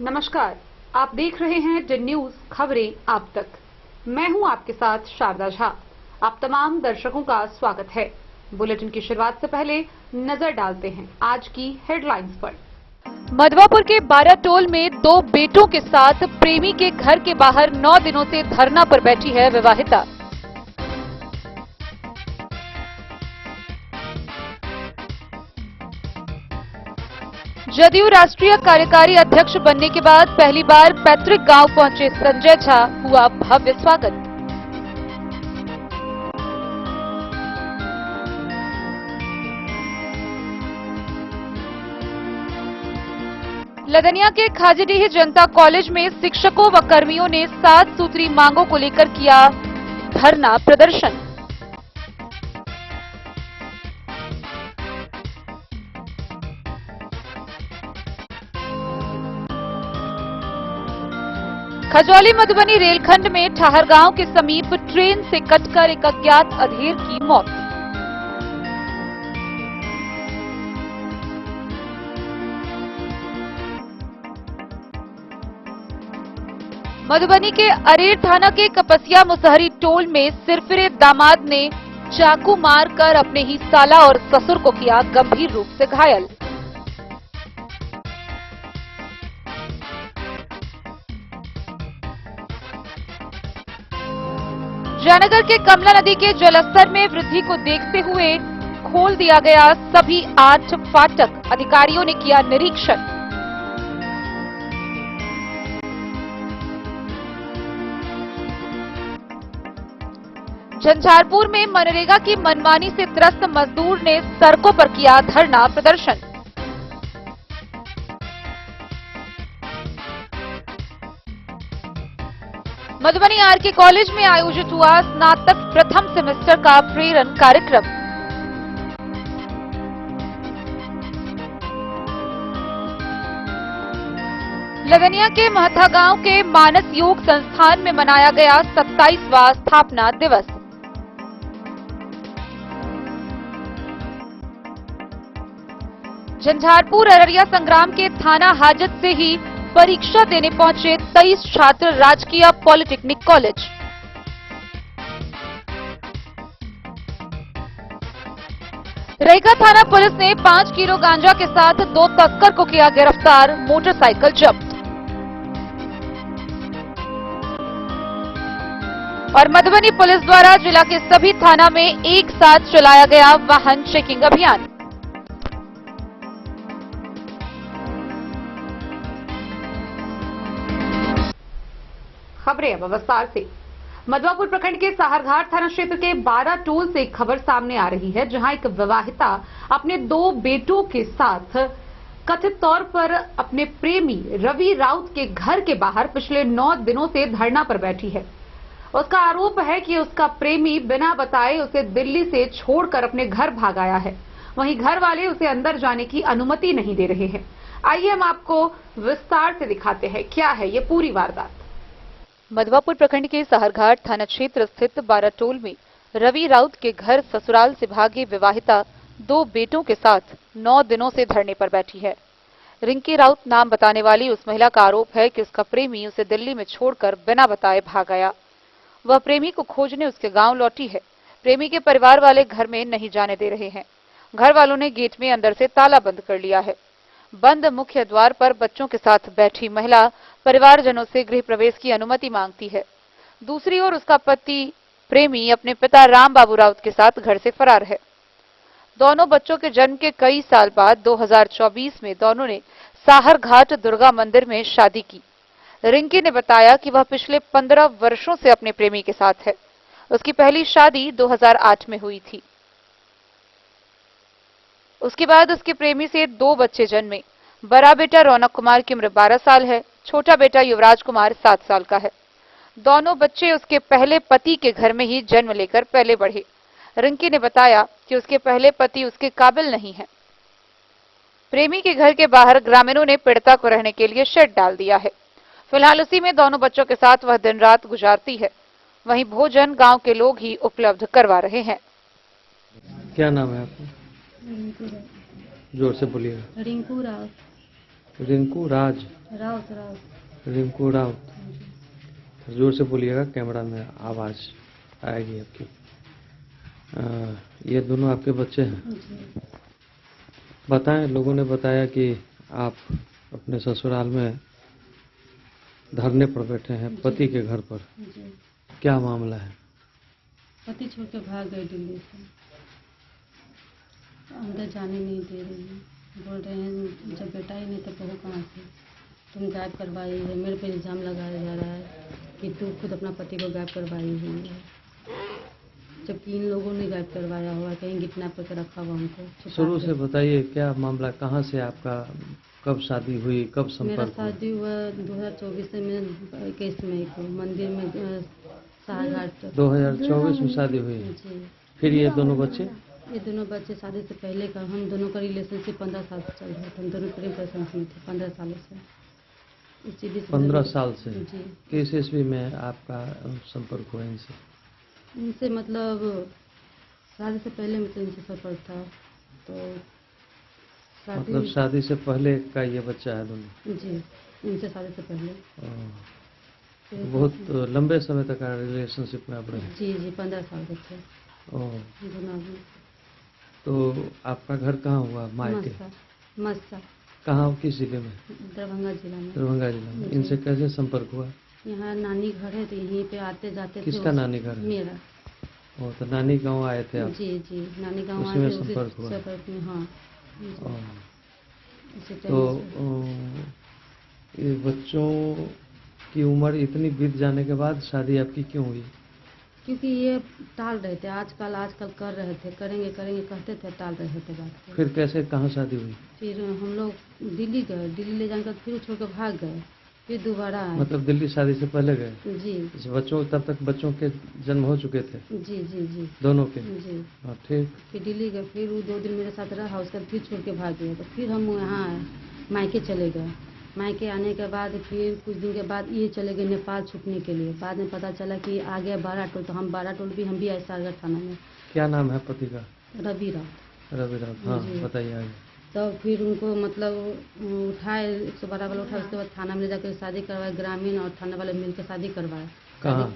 नमस्कार, आप देख रहे हैं जिन न्यूज खबरें आप तक। मैं हूं आपके साथ शारदा झा। आप तमाम दर्शकों का स्वागत है। बुलेटिन की शुरुआत से पहले नजर डालते हैं आज की हेडलाइंस पर। मधवापुर के बाराटोल में दो बेटों के साथ प्रेमी के घर के बाहर 9 दिनों से धरना पर बैठी है विवाहिता। जदयू राष्ट्रीय कार्यकारी अध्यक्ष बनने के बाद पहली बार पैतृक गांव पहुंचे संजय झा, हुआ भव्य स्वागत। लदनिया के खाजीडीह जनता कॉलेज में शिक्षकों व कर्मियों ने 7 सूत्री मांगों को लेकर किया धरना प्रदर्शन। खजौली मधुबनी रेलखंड में ठहरगांव के समीप ट्रेन से कटकर एक अज्ञात अधेड़ की मौत। मधुबनी के अरेर थाना के कपसिया मुसहरी टोल में सिरफिरे दामाद ने चाकू मारकर अपने ही साला और ससुर को किया गंभीर रूप से घायल। जयनगर के कमला नदी के जलस्तर में वृद्धि को देखते हुए खोल दिया गया सभी 8 फाटक, अधिकारियों ने किया निरीक्षण। झंझारपुर में मनरेगा की मनमानी से त्रस्त मजदूर ने सड़कों पर किया धरना प्रदर्शन। मधुबनी आरके कॉलेज में आयोजित हुआ स्नातक प्रथम सेमेस्टर का प्रेरण कार्यक्रम। लदनिया के महथा गांव के मानस योग संस्थान में मनाया गया 27वां स्थापना दिवस। झंझारपुर अररिया संग्राम के थाना हाजत से ही परीक्षा देने पहुंचे 23 छात्र राजकीय पॉलिटेक्निक कॉलेज। रईका थाना पुलिस ने 5 किलो गांजा के साथ 2 तस्कर को किया गिरफ्तार, मोटरसाइकिल जब्त। और मधुबनी पुलिस द्वारा जिला के सभी थाना में एक साथ चलाया गया वाहन चेकिंग अभियान। खबरें अब विस्तार से। मधवापुर प्रखंड के साहरघाट थाना क्षेत्र के बाराटोल से एक खबर सामने आ रही है, जहां एक विवाहिता अपने 2 बेटों के साथ कथित तौर पर अपने प्रेमी रवि राउत के घर के बाहर पिछले 9 दिनों से धरना पर बैठी है। उसका आरोप है कि उसका प्रेमी बिना बताए उसे दिल्ली से छोड़कर अपने घर भाग आया है। वहीं घर वाले उसे अंदर जाने की अनुमति नहीं दे रहे हैं। आइए हम आपको विस्तार से दिखाते हैं क्या है ये पूरी वारदात। मधवापुर प्रखंड के साहरघाट थाना क्षेत्र स्थित बाराटोल में रवि राउत के घर ससुराल से भागी विवाहिता 2 बेटों के साथ 9 दिनों से धरने पर बैठी है। रिंकी राउत नाम बताने वाली उस महिला का आरोप है कि उसका प्रेमी उसे दिल्ली में छोड़कर बिना बताए भाग गया। वह प्रेमी को खोजने उसके गांव लौटी है। प्रेमी के परिवार वाले घर में नहीं जाने दे रहे हैं। घर वालों ने गेट में अंदर से ताला बंद कर लिया है। बंद मुख्य द्वार पर बच्चों के साथ बैठी महिला परिवारजनों से गृह प्रवेश की अनुमति मांगती है। दूसरी ओर उसका पति प्रेमी अपने पिता राम बाबू राउत के साथ घर से फरार है। दोनों बच्चों के जन्म के कई साल बाद 2024 में दोनों ने साहरघाट दुर्गा मंदिर में शादी की। रिंकी ने बताया कि वह पिछले 15 वर्षों से अपने प्रेमी के साथ है। उसकी पहली शादी 2008 में हुई थी। उसके बाद उसके प्रेमी से 2 बच्चे जन्मे। बड़ा बेटा रौनक कुमार की उम्र 12 साल है, छोटा बेटा युवराज कुमार 7 साल का है। दोनों बच्चे उसके पहले पति के घर में ही जन्म लेकर पले बढ़े। रिंकी ने बताया कि उसके पहले पति उसके काबिल नहीं है। प्रेमी के घर के बाहर ग्रामीणों ने पीड़िता को रहने के लिए शेड डाल दिया है। फिलहाल उसी में दोनों बच्चों के साथ वह दिन रात गुजारती है। वहीं भोजन गांव के लोग ही उपलब्ध करवा रहे हैं। क्या नाम है आपका? रिंकू राज। जोर से बोलिएगा। रिंकू राज। रिंकू राज। राउत राउत। रिंकू राउत। जोर से बोलिएगा, कैमरा में आवाज़ आएगी आपकी। ये दोनों आपके बच्चे हैं? जी बताएं, लोगों ने बताया कि आप अपने ससुराल में धरने पर बैठे हैं पति के घर पर। जी। क्या मामला है? पति छोड़ के भाग गए दिल्ली से, अंदर जाने नहीं दे रही है। बोल रहे हैं जब बेटा ही नहीं तो बहू कहाँ से, तुम गायब करवाई है। मेरे पे इल्ज़ाम लगाया जा रहा है कि तू खुद अपना पति को गायब करवाई हुई है, जबकि इन लोगों ने गायब करवाया हुआ, कहीं किडनैप करके रखा हुआ हमको छुपा शुरू के। से बताइए क्या मामला, कहाँ से आपका, कब शादी हुई, कब मेरा संपर्क हुआ? शादी हुआ 2024 में 21 मई को मंदिर में शाहघाट। 2024 में शादी हुई। जी। फिर ये दोनों बच्चे? ये दोनों बच्चे शादी से पहले का, हम दोनों का रिलेशनशिप 15 साल से चल रहा था। हम दोनों प्रेम रिलेशनशिप में थे 15 सालों से। इसी बीच 15 साल से? जी। किस ईस्वी में आपका संपर्क हुआ इनसे? इनसे मतलब शादी से पहले मतलब इनसे संपर्क था, तो मतलब शादी से पहले का ये बच्चा है दोनों? जी, इनसे शादी से पहले। तो बहुत लंबे समय तक रिलेशनशिप में आप रहे? जी जी, 15 साल के थे ओह। दोनों आदमी। तो आपका घर कहाँ हुआ, मायके? मस्सा। कहाँ, किस जिले में? दरभंगा जिला में। दरभंगा जिला में। इनसे कैसे संपर्क हुआ? यहाँ नानी घर है तो यहीं पे आते जाते थे। किसका नानी घर है? मेरा। ओ, तो नानी गांव आए थे आप? जी जी, नानी गांव उसी में आए थे, संपर्क हुआ? संपर्क में, हाँ। ओह। इसी तो टाइम से। ये बच्चों की उम्र इतनी बीत जाने के बाद शादी आपकी क्यों हुई? क्योंकि ये टाल रहे थे, आजकल कर रहे थे, करेंगे करेंगे कहते थे, टाल रहे थे बात को। फिर कैसे, कहाँ शादी हुई? फिर हम लोग दिल्ली गए, दिल्ली ले जाने के बाद फिर छोड़ कर भाग गए, फिर दोबारा आए। मतलब दिल्ली शादी से पहले गए? जी बच्चों, तब तक बच्चों के जन्म हो चुके थे? जी जी जी दोनों के? जी। हाँ, ठीक। फिर दिल्ली गए, फिर वो 2 दिन मेरे साथ रहा, उसके बाद फिर छोड़ के भाग गया। तो फिर हम यहाँ आए, मायके चले गए। मायके आने के बाद फिर कुछ दिन के बाद ये चले गए नेपाल छुपने के लिए। बाद में पता चला कि आ गया 12 टोल, तो हम 12 टोल भी हम भी आए सारगढ़ थाना में। क्या नाम है पति का? रवि राउत। रवि राउत। हाँ, जी। बताइए आगे। तो फिर उनको मतलब उठाए, 112 वाले उठाए, उसके बाद थाना में ले जाकर शादी करवाए। ग्रामीण और थाना वाले मिलकर शादी करवाए। कहाँ?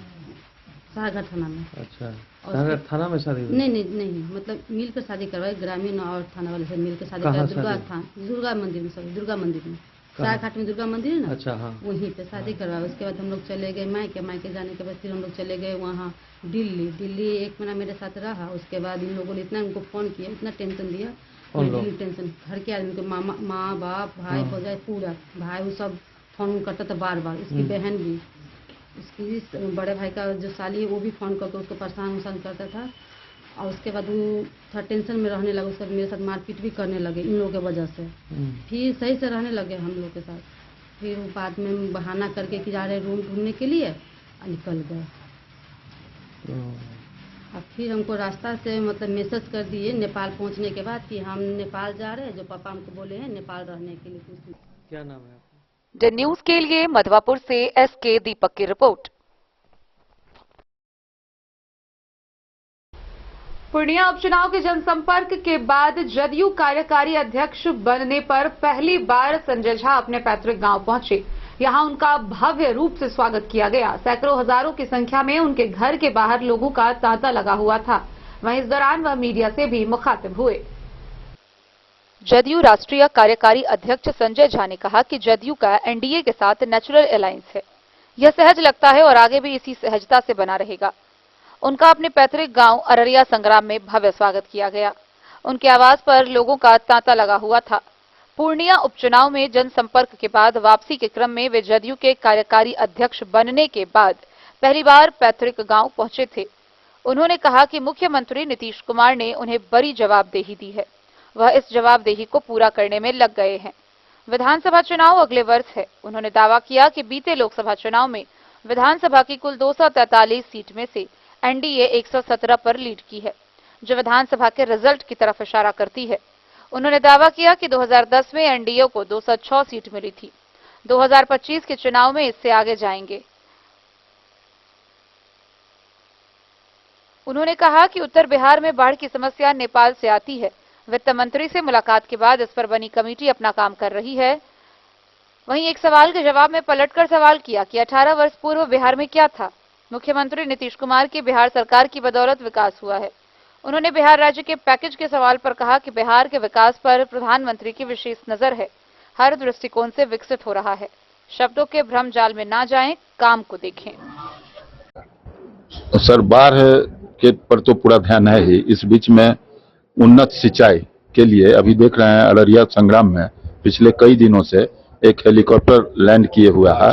सारगढ़ थाना में। अच्छा, सारगढ़ थाना में शादी हुई? नहीं नहीं नहीं, मतलब मिलकर शादी करवाए, ग्रामीण और थाना वाले से मिलकर शादी कहाँ करवाए। दुर्गा शादी? स्थान, दुर्गा मंदिर में, सॉरी दुर्गा मंदिर में, कहाँ? सारघाट में दुर्गा मंदिर है ना। अच्छा, हाँ। वहीं पे शादी करवाए। उसके बाद हम लोग चले गए मायके। मायके जाने के बाद फिर हम लोग चले गए वहाँ दिल्ली। दिल्ली 1 महीना मेरे साथ रहा। उसके बाद इन लोगों ने इतना उनको फ़ोन किया, इतना टेंशन दिया, दिल्ली टेंशन, घर के आदमी को, मामा, माँ बाप, भाई भौजाई, पूरा भाई, वो सब फ़ोन करता था बार बार। उसकी बहन भी, उसकी बड़े भाई का जो साली है वो भी फ़ोन करके उसको परेशान करता था। और उसके बाद वो थोड़ा टेंशन में रहने लगा। उसके बाद मेरे साथ मारपीट भी करने लगे इन लोगों की वजह से। फिर सही से रहने लगे हम लोग के साथ। फिर वो बाद में बहाना करके कि जा रहे रूम ढूंढने के लिए, और निकल गए। और फिर हमको रास्ता से मतलब मैसेज कर दिए नेपाल पहुंचने के बाद कि हम नेपाल जा रहे हैं, जो पापा हमको बोले हैं नेपाल रहने के लिए कुछ। क्या नाम है आपका? द न्यूज के लिए मधवापुर से एसके दीपक की रिपोर्ट। पूर्णिया उपचुनाव के जनसंपर्क के बाद जदयू कार्यकारी अध्यक्ष बनने पर पहली बार संजय झा अपने पैतृक गांव पहुंचे। यहां उनका भव्य रूप से स्वागत किया गया। सैकड़ों हजारों की संख्या में उनके घर के बाहर लोगों का तांता लगा हुआ था। वहीं इस दौरान वह मीडिया से भी मुखातिब हुए। जदयू राष्ट्रीय कार्यकारी अध्यक्ष संजय झा ने कहा कि जदयू का एनडीए के साथ नेचुरल अलायंस है। यह सहज लगता है और आगे भी इसी सहजता से बना रहेगा। उनका अपने पैतृक गांव अररिया संग्राम में भव्य स्वागत किया गया। उनके आवास पर लोगों का तांता लगा हुआ था। पूर्णिया उपचुनाव में जनसंपर्क के बाद वापसी के क्रम में वे जदयू के कार्यकारी अध्यक्ष बनने के बाद पहली बार पैतृक गांव पहुंचे थे। उन्होंने कहा कि मुख्यमंत्री नीतीश कुमार ने उन्हें बड़ी जवाबदेही दी है। वह इस जवाबदेही को पूरा करने में लग गए हैं। विधानसभा चुनाव अगले वर्ष है। उन्होंने दावा किया कि बीते लोकसभा चुनाव में विधानसभा की कुल 243 सीट में से एनडीए 117 पर लीड की है, जो विधानसभा के रिजल्ट की तरफ इशारा करती है। उन्होंने दावा किया कि 2010 में एनडीए को 206 सीट मिली थी। 2025 के चुनाव में इससे आगे जाएंगे। उन्होंने कहा कि उत्तर बिहार में बाढ़ की समस्या नेपाल से आती है। वित्त मंत्री से मुलाकात के बाद इस पर बनी कमेटी अपना काम कर रही है। वहीं एक सवाल के जवाब में पलटकर सवाल किया कि 18 वर्ष पूर्व बिहार में क्या था। मुख्यमंत्री नीतीश कुमार की बिहार सरकार की बदौलत विकास हुआ है। उन्होंने बिहार राज्य के पैकेज के सवाल पर कहा कि बिहार के विकास पर प्रधानमंत्री की विशेष नजर है, हर दृष्टिकोण से विकसित हो रहा है। शब्दों के भ्रम जाल में ना जाएं, काम को देखें। सर, बाढ़ के पर तो पूरा ध्यान है ही। इस बीच में उन्नत सिंचाई के लिए अभी देख रहे हैं अररिया संग्राम में पिछले कई दिनों से एक हेलीकॉप्टर लैंड किए हुआ है,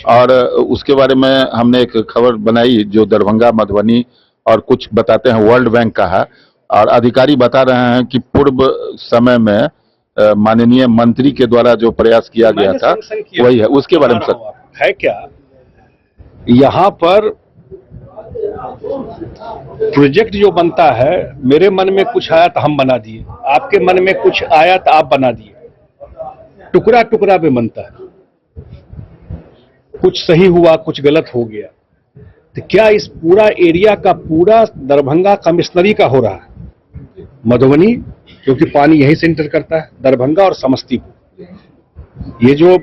और उसके बारे में हमने एक खबर बनाई जो दरभंगा, मधुबनी और कुछ बताते हैं वर्ल्ड बैंक का है, और अधिकारी बता रहे हैं कि पूर्व समय में माननीय मंत्री के द्वारा जो प्रयास किया गया था वही है। उसके बारे में सर है क्या, यहाँ पर प्रोजेक्ट जो बनता है, मेरे मन में कुछ आया तो हम बना दिए, आपके मन में कुछ आया तो आप बना दिए, टुकड़ा टुकड़ा में बनता है। कुछ सही हुआ, कुछ गलत हो गया। तो क्या इस पूरा एरिया का पूरा दरभंगा कमिश्नरी का हो रहा है? मधुबनी, क्योंकि पानी यहीं से इंटर करता है, दरभंगा और समस्तीपुर, ये जो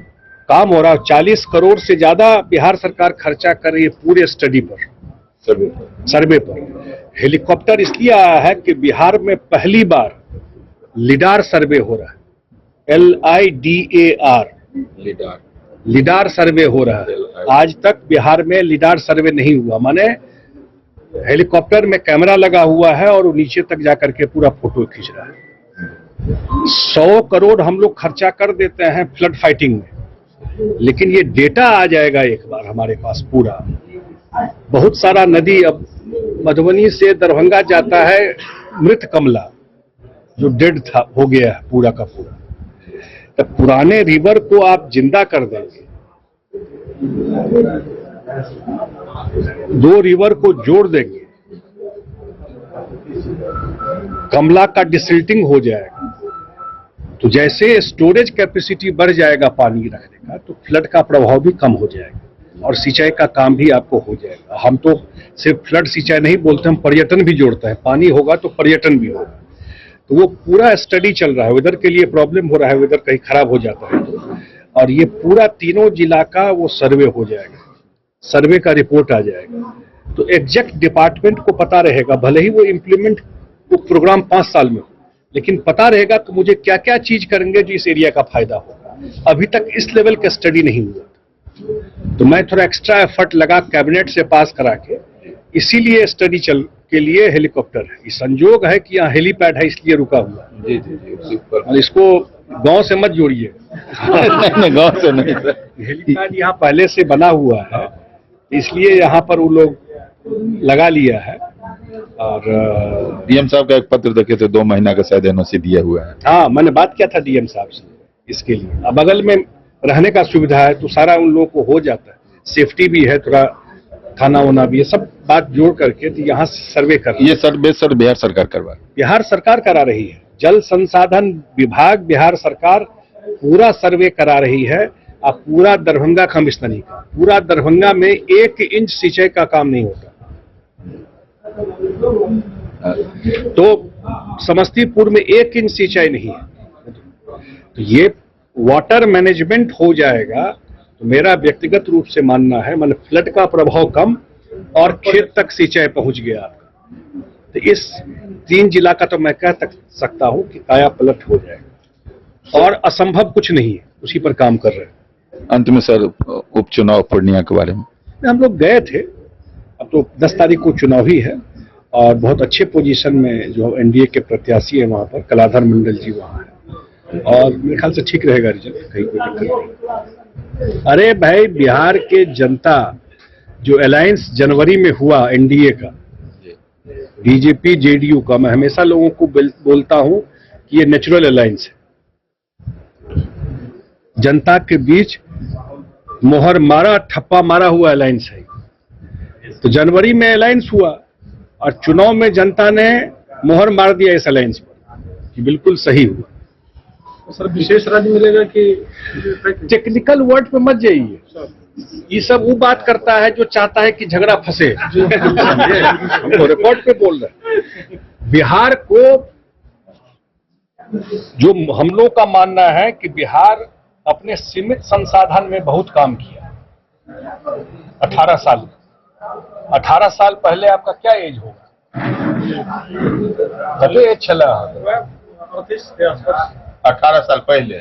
काम हो रहा है 40 करोड़ से ज्यादा बिहार सरकार खर्चा कर रही है पूरे स्टडी पर, सर्वे पर। हेलीकॉप्टर इसलिए आया है कि बिहार में पहली बार लिडार सर्वे हो रहा है, LIDAR, लिडार सर्वे हो रहा है। आज तक बिहार में लिडार सर्वे नहीं हुआ, माने हेलीकॉप्टर में कैमरा लगा हुआ है और वो नीचे तक जाकर के पूरा फोटो खींच रहा है। 100 करोड़ हम लोग खर्चा कर देते हैं फ्लड फाइटिंग में, लेकिन ये डेटा आ जाएगा एक बार हमारे पास पूरा। बहुत सारा नदी अब मधुबनी से दरभंगा जाता है, मृत कमला जो डेड था हो गया है पूरा का पूरा। तो पुराने रिवर को आप जिंदा कर देंगे, 2 रिवर को जोड़ देंगे, कमला का डिसिल्टिंग हो जाएगा, तो जैसे स्टोरेज कैपेसिटी बढ़ जाएगा पानी रखने का, तो फ्लड का प्रभाव भी कम हो जाएगा और सिंचाई का काम भी आपको हो जाएगा। हम तो सिर्फ फ्लड सिंचाई नहीं बोलते, हम पर्यटन भी जोड़ते हैं। पानी होगा तो पर्यटन भी होगा। तो वो पूरा स्टडी चल रहा है। वेदर के लिए प्रॉब्लम हो रहा है, वेदर कहीं खराब हो जाता है, और ये पूरा तीनों जिला का वो सर्वे हो जाएगा, सर्वे का रिपोर्ट आ जाएगा। तो एग्जैक्ट डिपार्टमेंट को पता रहेगा, भले ही वो इम्प्लीमेंट वो प्रोग्राम 5 साल में हो, लेकिन पता रहेगा कि मुझे क्या क्या चीज करेंगे जो इस एरिया का फायदा होगा। अभी तक इस लेवल का स्टडी नहीं हुआ, तो मैं थोड़ा एक्स्ट्रा एफर्ट लगा कैबिनेट से पास करा के, इसीलिए स्टडी चल के लिए हेलीकॉप्टर है। ये संजोग है कि यहाँ हेलीपैड है इसलिए रुका हुआ। जी जी जी, और इसको गांव से मत जोड़िए। नहीं, गांव से नहीं, हेलीपैड यहाँ पहले से बना हुआ है, इसलिए यहाँ पर वो लोग लगा लिया है। और डीएम साहब का एक पत्र देखे थे, 2 महीना का शायद एनओसी दिया हुआ है। हाँ, मैंने बात किया था डीएम साहब से इसके लिए। अब बगल में रहने का सुविधा है तो सारा उन लोगों को हो जाता है, सेफ्टी भी है, थोड़ा खाना वाना भी है, सब बात जोड़ करके तो यहाँ सर्वे कर। ये सर्वे सर बिहार सरकार करवा, बिहार सरकार करा रही है। जल संसाधन विभाग बिहार सरकार पूरा सर्वे करा रही है। अब पूरा दरभंगा कमिश्नरी का, पूरा दरभंगा में 1 इंच सिंचाई का काम नहीं होता। तो समस्तीपुर में 1 इंच सिंचाई नहीं है। तो ये वाटर मैनेजमेंट हो जाएगा तो मेरा व्यक्तिगत रूप से मानना है, मतलब फ्लड का प्रभाव कम और खेत तक सिंचाई पहुंच गया। तो इस 3 जिला का तो मैं कह सकता हूं कि काया पलट हो जाएगा, और असंभव कुछ नहीं है, उसी पर काम कर रहे हैं। अंत में सर उपचुनाव पूर्णिया के बारे में हम लोग गए थे, अब तो 10 तारीख को चुनाव ही है, और बहुत अच्छे पोजीशन में जो एनडीए के प्रत्याशी है वहां पर कलाधर मंडल जी वहां है, और मेरे ख्याल से ठीक रहेगा रिजल्ट, कहीं कोई दिक्कत नहीं। अरे भाई, बिहार के जनता जो अलायंस जनवरी में हुआ एनडीए का, बीजेपी जेडीयू का, मैं हमेशा लोगों को बोलता हूं कि ये नेचुरल अलायंस है। जनता के बीच मोहर मारा, ठप्पा मारा हुआ अलायंस है। तो जनवरी में अलायंस हुआ और चुनाव में जनता ने मोहर मार दिया इस अलायंस पर कि बिल्कुल सही हुआ। सर, विशेष राज्य मिलेगा कि टेक्निकल वर्ड पे मत जाइए, ये सब वो बात करता है जो चाहता है कि झगड़ा फंसे। हमको रिकॉर्ड पे बोल रहे हैं। बिहार को जो हम लोग का मानना है कि बिहार अपने सीमित संसाधन में बहुत काम किया। 18 साल 18 साल पहले आपका क्या एज होगा? कते एज चला? 18 साल पहले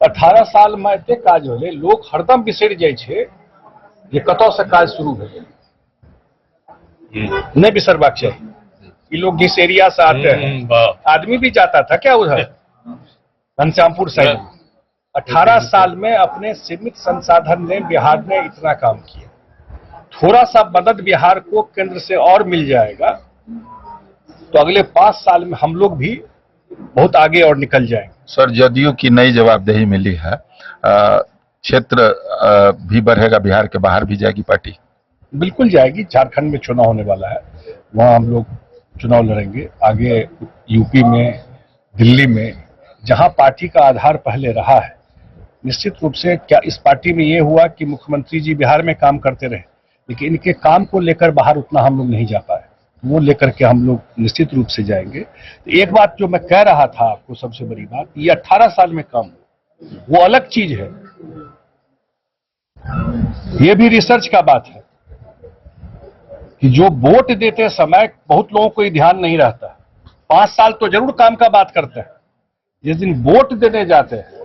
18 साल में एते काज होले, लोग हरदम बिसरि जाइ छै जे कतौ से काज शुरू भेलै। नहीं बिसरबाक चाहिए। ये लोग जिस एरिया से आते हैं, आदमी भी जाता था क्या उधर घनश्यामपुर साइड? 18 साल में अपने सीमित संसाधन में बिहार ने इतना काम किया। थोड़ा सा मदद बिहार को केंद्र से और मिल जाएगा तो अगले 5 साल में हम लोग भी बहुत आगे और निकल जाएंगे। सर, जदयू की नई जवाबदेही मिली है, क्षेत्र भी बढ़ेगा, बिहार के बाहर भी जाएगी पार्टी? बिल्कुल जाएगी। झारखंड में चुनाव होने वाला है, वहां हम लोग चुनाव लड़ेंगे। आगे यूपी में, दिल्ली में, जहां पार्टी का आधार पहले रहा है, निश्चित रूप से क्या इस पार्टी में ये हुआ कि मुख्यमंत्री जी बिहार में काम करते रहे, लेकिन इनके काम को लेकर बाहर उतना हम लोग नहीं जा पाए। वो लेकर के हम लोग निश्चित रूप से जाएंगे। तो एक बात जो मैं कह रहा था आपको, सबसे बड़ी बात, ये 18 साल में काम, वो अलग चीज है। ये भी रिसर्च का बात है कि जो वोट देते समय बहुत लोगों को ये ध्यान नहीं रहता। 5 साल तो जरूर काम का बात करते हैं, जिस दिन वोट देने जाते हैं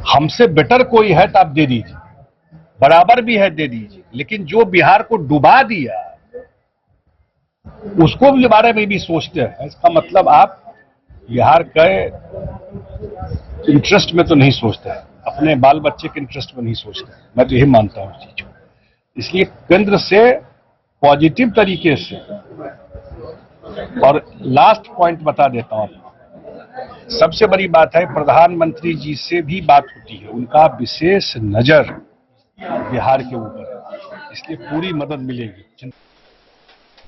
हमसे बेटर कोई है तो आप दे दीजिए, बराबर भी है दे दीजिए, लेकिन जो बिहार को डुबा दिया उसको भी बारे में भी सोचते हैं। इसका मतलब आप बिहार के इंटरेस्ट में तो नहीं सोचते हैं, अपने बाल बच्चे के इंटरेस्ट में नहीं सोचते हैं। मैं तो यही मानता हूं इस चीज को। इसलिए केंद्र से पॉजिटिव तरीके से, और लास्ट पॉइंट बता देता हूं आपको, सबसे बड़ी बात है प्रधानमंत्री जी से भी बात होती है, उनका विशेष नजर बिहार के ऊपर है, इसलिए पूरी मदद मिलेगी।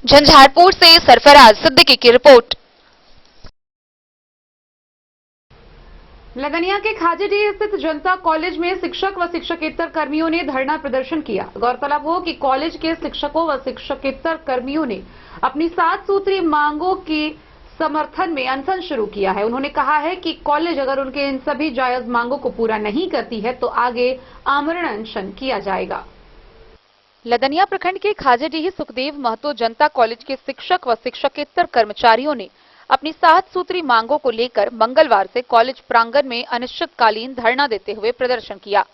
झंझारपुर से सरफराज सिद्दीकी की रिपोर्ट। लदनिया के खाजेडीह स्थित जनता कॉलेज में शिक्षक व शिक्षकेतर कर्मियों ने धरना प्रदर्शन किया। गौरतलब हो कि कॉलेज के शिक्षकों व शिक्षकेतर कर्मियों ने अपनी 7 सूत्री मांगों के समर्थन में अनशन शुरू किया है। उन्होंने कहा है कि कॉलेज अगर उनके इन सभी जायज मांगों को पूरा नहीं करती है तो आगे आमरण अनशन किया जाएगा। लदनिया प्रखंड के खाजेडीह सुखदेव महतो जनता कॉलेज के शिक्षक व शिक्षकेतर कर्मचारियों ने अपनी 7 सूत्री मांगों को लेकर मंगलवार से कॉलेज प्रांगण में अनिश्चितकालीन धरना देते हुए प्रदर्शन किया।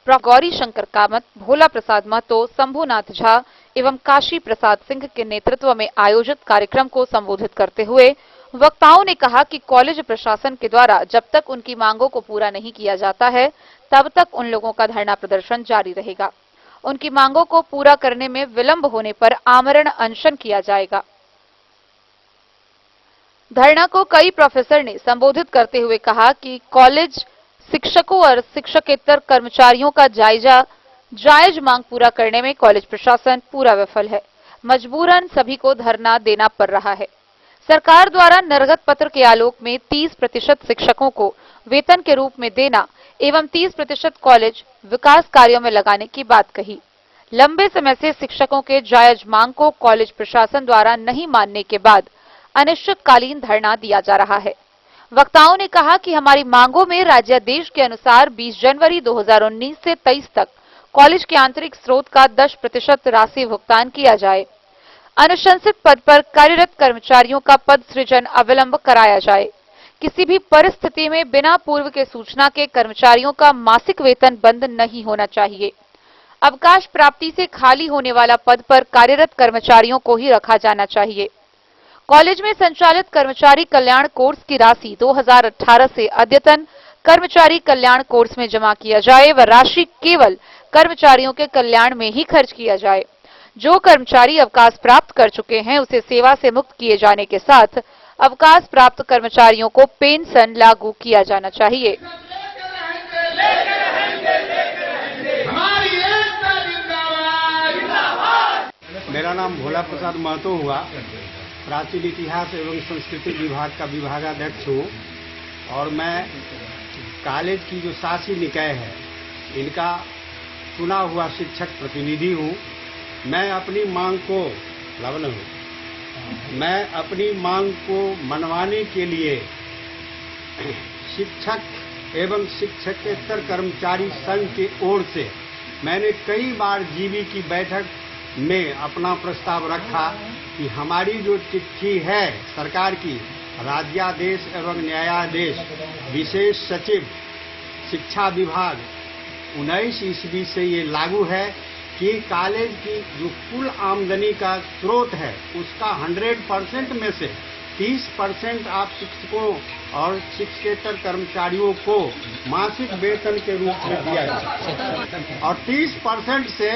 गौरी शंकर कामत, भोला प्रसाद महतो, शंभुनाथ झा एवं काशी प्रसाद सिंह के नेतृत्व में आयोजित कार्यक्रम को संबोधित करते हुए वक्ताओं ने कहा कि कॉलेज प्रशासन के द्वारा जब तक उनकी मांगों को पूरा नहीं किया जाता है तब तक उन लोगों का धरना प्रदर्शन जारी रहेगा। उनकी मांगों को पूरा करने में विलंब होने पर आमरण अनशन किया जाएगा। धरना को कई प्रोफेसर ने संबोधित करते हुए कहा कि कॉलेज शिक्षकों और शिक्षकेतर कर्मचारियों का जायज मांग पूरा करने में कॉलेज प्रशासन पूरा विफल है। मजबूरन सभी को धरना देना पड़ रहा है। सरकार द्वारा निर्गत पत्र के आलोक में 30% शिक्षकों को वेतन के रूप में देना एवं 30% कॉलेज विकास कार्यों में लगाने की बात कही। लंबे समय से शिक्षकों के जायज मांग को कॉलेज प्रशासन द्वारा नहीं मानने के बाद अनिश्चितकालीन धरना दिया जा रहा है। वक्ताओं ने कहा कि हमारी मांगों में राज्यादेश के अनुसार 20 जनवरी 2019 से 23 तक कॉलेज के आंतरिक स्रोत का 10% राशि भुगतान किया जाए। अनुशंसित पद पर कार्यरत कर्मचारियों का पद सृजन अविलंब कराया जाए। किसी भी परिस्थिति में बिना पूर्व के सूचना के कर्मचारियों का मासिक वेतन बंद नहीं होना चाहिए। अवकाश प्राप्ति से खाली होने वाला पद पर कार्यरत कर्मचारियों को ही रखा जाना चाहिए। कॉलेज में संचालित कर्मचारी कल्याण कोर्स की राशि 2018 से अद्यतन कर्मचारी कल्याण कोर्स में जमा किया जाए व राशि केवल कर्मचारियों के कल्याण में ही खर्च किया जाए। जो कर्मचारी अवकाश प्राप्त कर चुके हैं उसे सेवा से मुक्त किए जाने के साथ अवकाश प्राप्त कर्मचारियों को पेंशन लागू किया जाना चाहिए। मेरा नाम भोला प्रसाद महतो हुआ, प्राचीन इतिहास एवं संस्कृति विभाग का विभागाध्यक्ष हूँ और मैं कॉलेज की जो शासी निकाय है इनका चुना हुआ शिक्षक प्रतिनिधि हूँ। मैं अपनी मांग को मनवाने के लिए शिक्षक एवं शिक्षकेतर कर्मचारी संघ की ओर से मैंने कई बार जीबी की बैठक में अपना प्रस्ताव रखा कि हमारी जो चिट्ठी है सरकार की राज्यादेश एवं न्यायाधीश विशेष सचिव शिक्षा विभाग 19 ईस्वी से ये लागू है कि कॉलेज की जो कुल आमदनी का स्रोत है उसका 100% में से 30% आप शिक्षकों और शिक्षकेतर कर्मचारियों को मासिक वेतन के रूप में दिया जाए और 30% से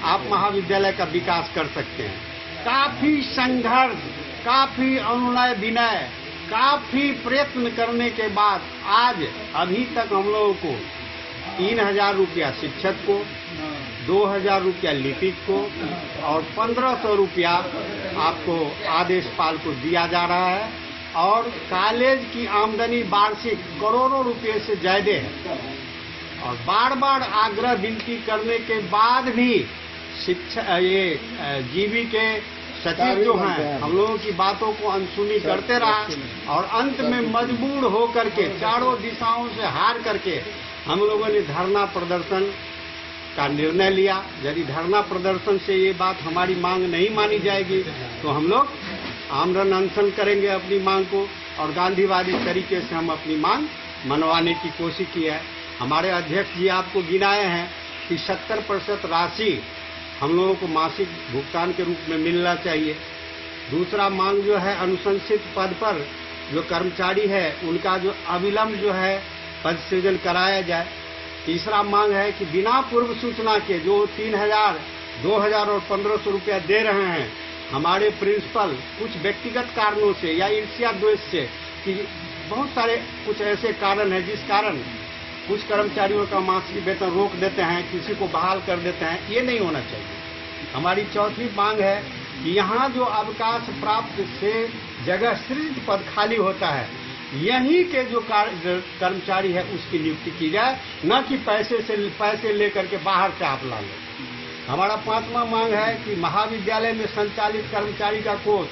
आप महाविद्यालय का विकास कर सकते हैं। काफी संघर्ष, काफी अनुनय विनय, काफी प्रयत्न करने के बाद आज अभी तक हम लोगों को 3000 रुपया शिक्षक को, 2000 रुपया लिपिक को और 1500 रुपया आपको आदेशपाल को दिया जा रहा है और कॉलेज की आमदनी वार्षिक करोड़ों रुपए से ज्यादा है और बार बार आग्रह विनती करने के बाद भी जीबी के सचिव जो हैं हम लोगों की बातों को अनसुनी करते रहा और अंत में मजबूर होकर के चारों दिशाओं से हार करके हम लोगों ने धरना प्रदर्शन का निर्णय लिया। यदि धरना प्रदर्शन से ये बात हमारी मांग नहीं मानी जाएगी तो हम लोग आमरण अनशन करेंगे अपनी मांग को और गांधीवादी तरीके से हम अपनी मांग मनवाने की कोशिश की है। हमारे अध्यक्ष जी आपको गिनाए हैं कि 70% राशि हम लोगों को मासिक भुगतान के रूप में मिलना चाहिए। दूसरा मांग जो है अनुशंसित पद पर जो कर्मचारी है उनका जो अविलंब जो है पद सृजन कराया जाए। तीसरा मांग है कि बिना पूर्व सूचना के जो 3000, 2000 और 1500 रुपया दे रहे हैं हमारे प्रिंसिपल कुछ व्यक्तिगत कारणों से या ईर्ष्या द्वेष से कि बहुत सारे कुछ ऐसे कारण हैं जिस कारण कुछ कर्मचारियों का मासिक वेतन रोक देते हैं, किसी को बहाल कर देते हैं, ये नहीं होना चाहिए। हमारी चौथी मांग है कि यहाँ जो अवकाश प्राप्त से जगह सृजित पद खाली होता है यहीं के जो कर्मचारी है उसकी नियुक्ति की जाए, न कि पैसे लेकर के बाहर से आप ला लो। हमारा पांचवा मांग है कि महाविद्यालय में संचालित कर्मचारी का कोष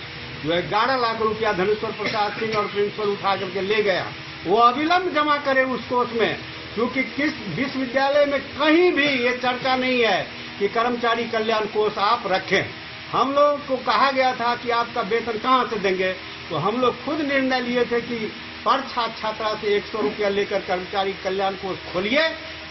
जो 11 लाख रुपया धनेश्वर प्रसाद सिंह और प्रिंसिपल उठा करके ले गया वो अविलंब जमा करे उस कोष में, क्योंकि किस विश्वविद्यालय में कहीं भी ये चर्चा नहीं है कि कर्मचारी कल्याण कोष आप रखें। हम लोग को कहा गया था कि आपका वेतन कहाँ से देंगे, तो हम लोग खुद निर्णय लिए थे कि पर छात्रा से 100 रुपया लेकर कर्मचारी कल्याण कोष खोलिए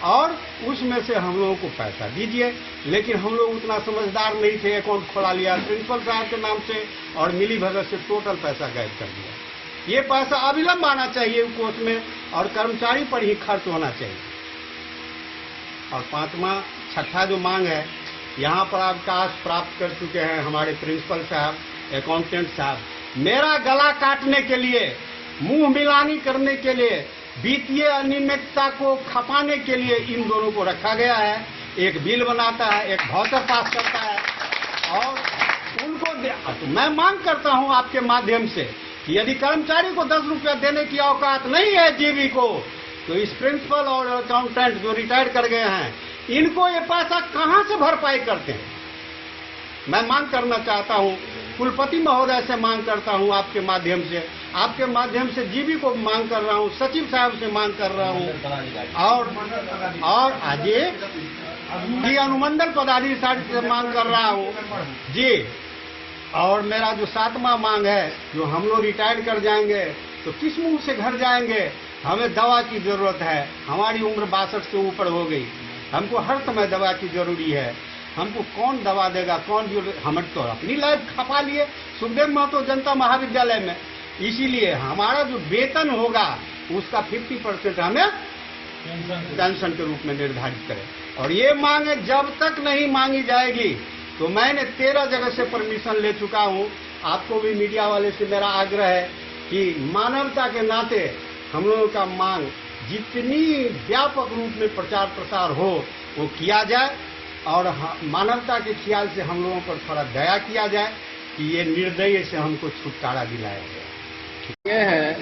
और उसमें से हम लोगों को पैसा दीजिए। लेकिन हम लोग उतना समझदार नहीं थे, अकाउंट खोला लिया प्रिंसिपल साहब के नाम से और मिली भगत से टोटल पैसा गायब कर दिया। ये पैसा अविलंब आना चाहिए कोष में और कर्मचारी पर ही खर्च होना चाहिए। और छठा जो मांग है, यहाँ पर अवकाश प्राप्त कर चुके हैं हमारे प्रिंसिपल साहब, अकाउंटेंट साहब। मेरा गला काटने के लिए, मुंह मिलानी करने के लिए, वित्तीय अनियमितता को खपाने के लिए इन दोनों को रखा गया है। एक बिल बनाता है, एक वाउचर पास करता है और उनको तो मैं मांग करता हूं आपके माध्यम से कि यदि कर्मचारी को 10 रुपया देने की औकात नहीं है जीबी को, तो इस प्रिंसिपल और अकाउंटेंट जो रिटायर कर गए हैं इनको ये पैसा कहां से भरपाई करते हैं। मैं मांग करना चाहता हूं, कुलपति महोदय से मांग करता हूं, आपके माध्यम से जीबी को मांग कर रहा हूं, सचिव साहब से मांग कर रहा हूं और आज ये अनुमंडल पदाधिकारी से मांग कर रहा हूं जी। और मेरा जो 7वां मांग है, जो हम लोग रिटायर कर जाएंगे तो किस मुंह से घर जाएंगे। हमें दवा की जरूरत है, हमारी उम्र 62 से ऊपर हो गई, हमको हर समय दवा की जरूरी है। हमको कौन दवा देगा, कौन जो हम तो अपनी लाइफ खपा लिए सुखदेव महतो जनता महाविद्यालय में। इसीलिए हमारा जो वेतन होगा उसका 50% हमें पेंशन के रूप में निर्धारित करें। और ये मांग जब तक नहीं मांगी जाएगी तो मैंने 13 जगह से परमिशन ले चुका हूँ। आपको भी मीडिया वाले से मेरा आग्रह है कि मानवता के नाते हम लोगों का मांग जितनी व्यापक रूप में प्रचार प्रसार हो वो किया जाए और मानवता के ख्याल से हम लोगों पर थोड़ा दया किया जाए कि ये निर्दयी से हमको छुटकारा दिलाया जाए। ये है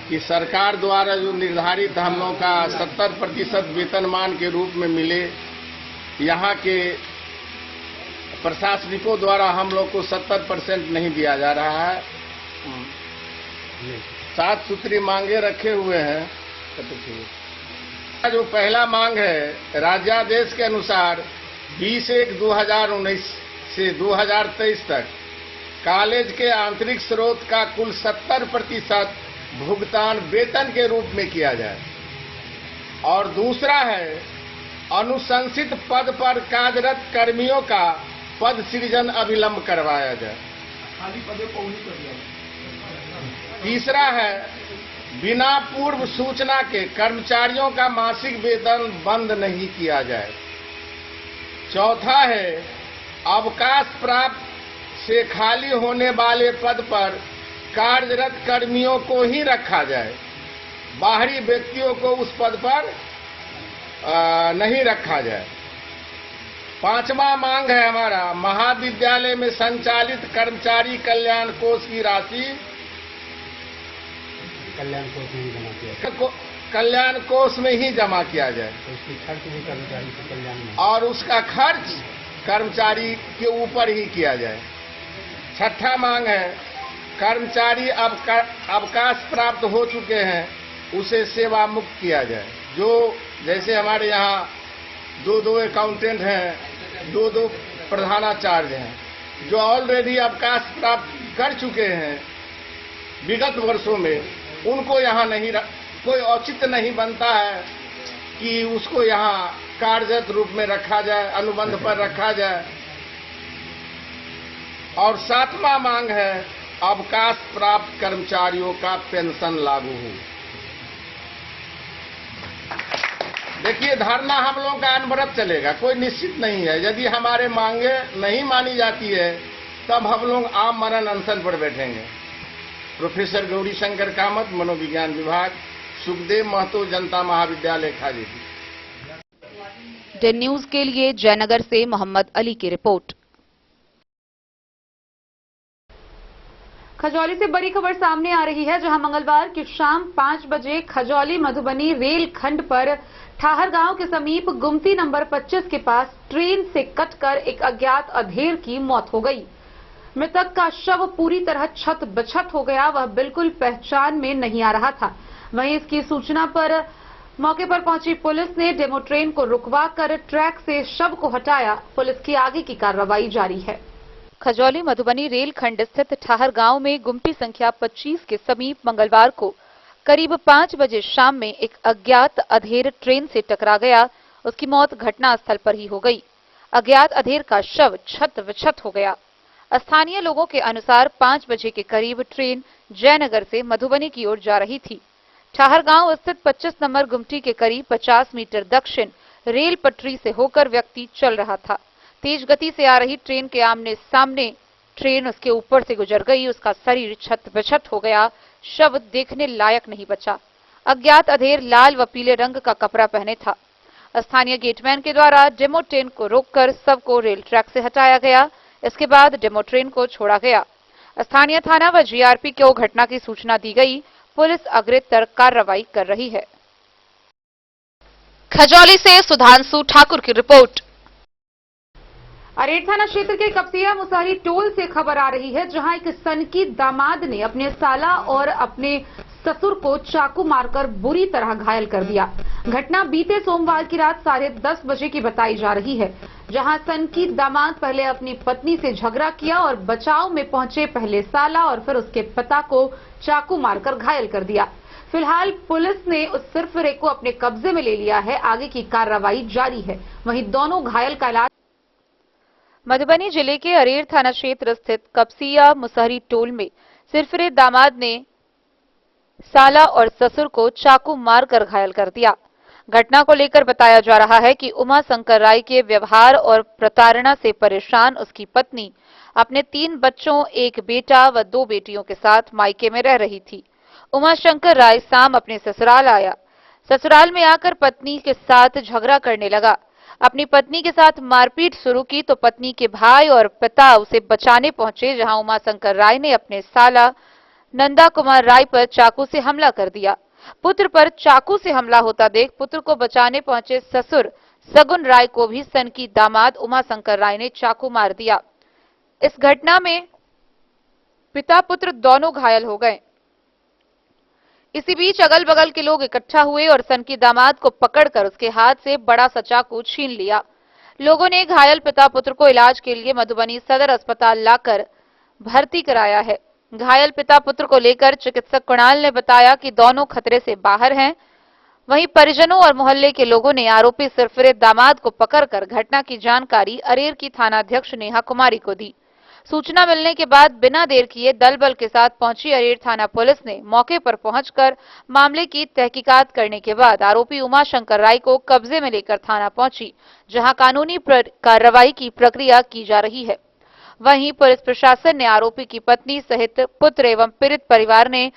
कि सरकार द्वारा जो निर्धारित हम लोगों का 70% वेतनमान के रूप में मिले, यहाँ के प्रशासनिकों द्वारा हम लोग को 70% नहीं दिया जा रहा है। 7 सूत्री मांगे रखे हुए हैं। जो पहला मांग है, राज्यादेश के अनुसार 20/1/2019 से 2023 तक कॉलेज के आंतरिक स्रोत का कुल 70% भुगतान वेतन के रूप में किया जाए। और दूसरा है, अनुशंसित पद पर कार्यरत कर्मियों का पद सृजन अविलंब करवाया जाए। तीसरा है, बिना पूर्व सूचना के कर्मचारियों का मासिक वेतन बंद नहीं किया जाए। चौथा है, अवकाश प्राप्त से खाली होने वाले पद पर कार्यरत कर्मियों को ही रखा जाए, बाहरी व्यक्तियों को उस पद पर नहीं रखा जाए। पांचवा मांग है हमारा, महाविद्यालय में संचालित कर्मचारी कल्याण कोष की राशि कल्याण कोष में ही जमा किया जाए, और उसका खर्च कर्मचारी के ऊपर ही किया जाए। छठा मांग है, कर्मचारी अवकाश प्राप्त हो चुके हैं उसे सेवा मुक्त किया जाए। जो जैसे हमारे यहाँ 2 अकाउंटेंट हैं, 2 प्रधानाचार्य हैं, जो ऑलरेडी अवकाश प्राप्त कर चुके हैं विगत वर्षों में, उनको यहाँ नहीं कोई औचित्य नहीं बनता है कि उसको यहाँ कार्यरत रूप में रखा जाए, अनुबंध पर रखा जाए। और 7वां मांग है, अवकाश प्राप्त कर्मचारियों का पेंशन लागू हो। देखिए, धरना हम लोगों का अनवरत चलेगा, कोई निश्चित नहीं है। यदि हमारे मांगे नहीं मानी जाती है तब हम लोग आम मरण अनशन पर बैठेंगे। प्रोफेसर गौरी शंकर कामत, मनोविज्ञान विभाग, सुखदेव महतो जनता महाविद्यालय खाजीपुर। डेन न्यूज के लिए जयनगर से मोहम्मद अली की रिपोर्ट। खजौली से बड़ी खबर सामने आ रही है, जहां मंगलवार की शाम 5 बजे खजौली मधुबनी रेल खंड पर ठाहर गांव के समीप गुमती नंबर 25 के पास ट्रेन से कटकर एक अज्ञात अधेड़ की मौत हो गई। मृतक का शव पूरी तरह छत बछत हो गया, वह बिल्कुल पहचान में नहीं आ रहा था। वहीं इसकी सूचना पर मौके पर पहुंची पुलिस ने डेमो ट्रेन को रुकवाकर ट्रैक से शव को हटाया। पुलिस की आगे की कार्रवाई जारी है। खजौली मधुबनी रेल खंड स्थित ठाहर गांव में गुमटी संख्या 25 के समीप मंगलवार को करीब 5 बजे शाम में एक अज्ञात अधेड़ ट्रेन से टकरा गया। उसकी मौत घटनास्थल पर ही हो गई। अज्ञात अधेड़ का शव छत विछत हो गया। स्थानीय लोगों के अनुसार 5 बजे के करीब ट्रेन जयनगर से मधुबनी की ओर जा रही थी। ठाहर गांव स्थित 25 नंबर गुमटी के करीब 50 मीटर दक्षिण रेल पटरी से होकर व्यक्ति चल रहा था। तेज गति से आ रही ट्रेन के आमने सामने ट्रेन उसके ऊपर से गुजर गई। उसका शरीर छत विछत हो गया। शव देखने लायक नहीं बचा। अज्ञात अधेड़ लाल व पीले रंग का कपड़ा पहने था। स्थानीय गेटमैन के द्वारा डेमो ट्रेन को रोककर शव को रेल ट्रैक से हटाया गया। इसके बाद डेमो ट्रेन को छोड़ा गया। स्थानीय थाना व जीआरपी को घटना की सूचना दी गई। पुलिस अग्रेतर कार्रवाई कर रही है। खजौली से सुधांशु ठाकुर की रिपोर्ट। अरेर थाना क्षेत्र के कपसिया मुसहरी टोल से खबर आ रही है, जहां एक सनकी दामाद ने अपने साला और अपने ससुर को चाकू मारकर बुरी तरह घायल कर दिया। घटना बीते सोमवार की रात 10:30 बजे की बताई जा रही है, जहां सनकी दामाद पहले अपनी पत्नी से झगड़ा किया और बचाव में पहुंचे पहले साला और फिर उसके पिता को चाकू मारकर घायल कर दिया। फिलहाल पुलिस ने उस सिरफिरे को अपने कब्जे में ले लिया है। आगे की कार्रवाई जारी है। वहीं दोनों घायल का इलाज। मधुबनी जिले के अरेर थाना क्षेत्र स्थित कपसिया मुसहरी टोल में सिरफिरे दामाद ने साला और ससुर को चाकू मारकर घायल कर दिया। घटना को लेकर बताया जा रहा है कि उमा शंकर राय के व्यवहार और प्रताड़ना से परेशान उसकी पत्नी अपने 3 बच्चों, 1 बेटा व 2 बेटियों के साथ मायके में रह रही थी। उमा शंकर राय शाम अपने ससुराल आया। ससुराल में आकर पत्नी के साथ झगड़ा करने लगा। अपनी पत्नी के साथ मारपीट शुरू की तो पत्नी के भाई और पिता उसे बचाने पहुंचे, जहां उमा शंकर राय ने अपने साला नंदा कुमार राय पर चाकू से हमला कर दिया। पुत्र पर चाकू से हमला होता देख पुत्र को बचाने पहुंचे ससुर सगुन राय को भी सन की दामाद उमाशंकर राय ने चाकू मार दिया। इस घटना में पिता पुत्र दोनों घायल हो गए। इसी बीच अगल बगल के लोग इकट्ठा हुए और सन की दामाद को पकड़कर उसके हाथ से बड़ा सा चाकू छीन लिया। लोगों ने घायल पिता पुत्र को इलाज के लिए मधुबनी सदर अस्पताल लाकर भर्ती कराया है। घायल पिता पुत्र को लेकर चिकित्सक कुणाल ने बताया कि दोनों खतरे से बाहर हैं। वहीं परिजनों और मोहल्ले के लोगों ने आरोपी सिरफिरे दामाद को पकड़कर घटना की जानकारी अरेर की थानाध्यक्ष नेहा कुमारी को दी। सूचना मिलने के बाद बिना देर किए दल बल के साथ पहुंची अरेर थाना पुलिस ने मौके पर पहुंचकर मामले की तहकीकात करने के बाद आरोपी उमाशंकर राय को कब्जे में लेकर थाना पहुंची, जहां कानूनी कार्रवाई की प्रक्रिया की जा रही है। वहीं पुलिस प्रशासन ने आरोपी की पत्नी सहित पुत्र एवं पीड़ित परिवार ने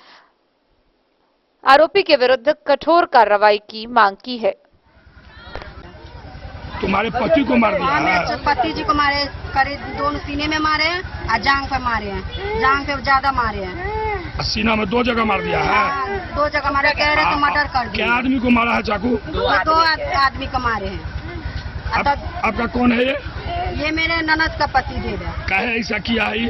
आरोपी के विरुद्ध कठोर कार्रवाई की मांग की है। तुम्हारे पति को मार दिया है? पति जी को मारे, करीब दोनों सीने में मारे हैं और जांग पे मारे हैं। जांग पे ज्यादा मारे हैं। सीना में 2 जगह मार दिया है? 2 जगह मारे, कह रहे तो मर्डर कर दिया। क्या आदमी को मारा है चाकू? 2 आदमी को मारे हैं। आपका कौन है ये मेरे ननद का पति देव है। काहे ऐसा किया है?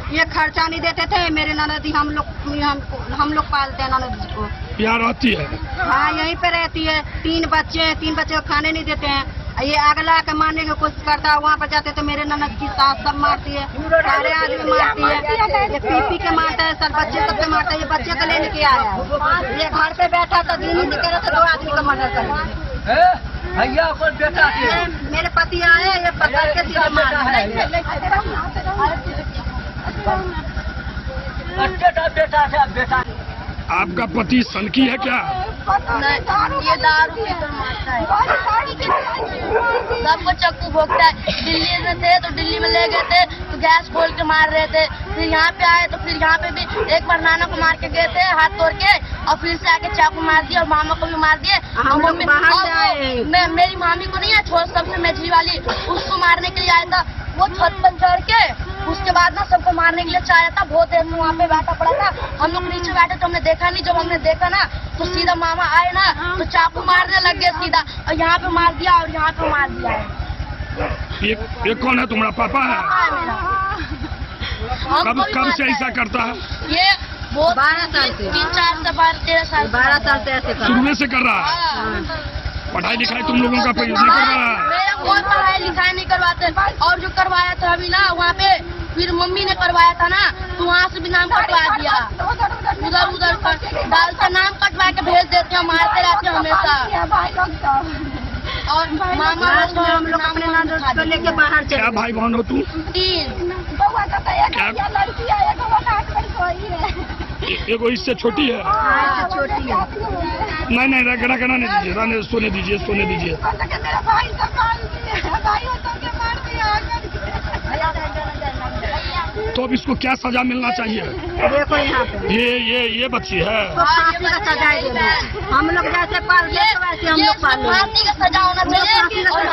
ये खर्चा नहीं देते थे मेरे ननद, हम लोग पालते हैं ननद जी को। यहाँ रहती है? हाँ, यहीं पे रहती है। 3 बच्चे हैं, 3 बच्चे को खाने नहीं देते हैं। ये अगला के मारने की कोशिश करता है। वहाँ पर जाते तो मेरे ननद की सास सब मारती है, सारे आदमी मारती है। ये पी के मारता है, सब बच्चे सबसे मारता है। ये बच्चे को लेने के आया है। ये घर पे बैठा था, दिन ही निकला था, 2 आदमी को मर्डर कर मेरे पति आए, ये पकड़ के सीधे मारा। आपका पति सनकी है क्या? ये दारू पीकर मारता है, सबको चक्कू भोगता है। दिल्ली में थे तो दिल्ली में ले गए थे तो गैस खोल के मार रहे थे। फिर यहाँ पे आए तो फिर यहाँ पे भी एक बार नाना को मार के गए थे हाथ तोड़ के, और फिर से आके चाकू मार दिया और मामा को भी मार दिए। मेरी मामी को नहीं है, छोड़ सबसे मेझली वाली, उसको मारने के लिए आया था। वो छत पर चढ़ के उसके बाद ना सबको मारने के लिए चाहा था। बहुत देर में वहाँ पे बैठा पड़ा था। हम लोग नीचे बैठे तो हमने देखा नहीं। जब हमने देखा ना तो सीधा मामा आए ना तो चाकू मारने लग गए सीधा, और यहाँ पे मार दिया और यहाँ पे मार दिया है। ये कौन है? तुम्हारा पापा है? कब से ऐसा करता है? ये बहुत 12 साल से, 3-4 से 13 साल, 12 साल से ऐसे शुरू से कर रहा है। पढ़ाई लिखाई तुम लोगों का नहीं कर रहा है? मेरा कोई पढ़ाई लिखाई नहीं करवाते। और जो करवाया था अभी ना वहाँ पे, फिर मम्मी ने करवाया था ना तो वहाँ से भी नाम कटवा दिया। उधर डालते नाम कटवा के भेज देते हैं, मारते रहते हैं हमेशा। और मामा हम लोग अपने नाम लेके बाहर चले। क्या भाई बहन हो तुम? 3। एगो इससे छोटी है? छोटी है। नहीं रहना नहीं दीजिए, रहने सोने दीजिए, सोने दीजिए। तो अब इसको क्या सजा मिलना चाहिए? देखो यहाँ पे ये बच्ची है। तो फांसी का सजा दे दो। हम लोग जैसे पालते हैं वैसे हम लोग पालेंगे। फांसी का सजा होना चाहिए और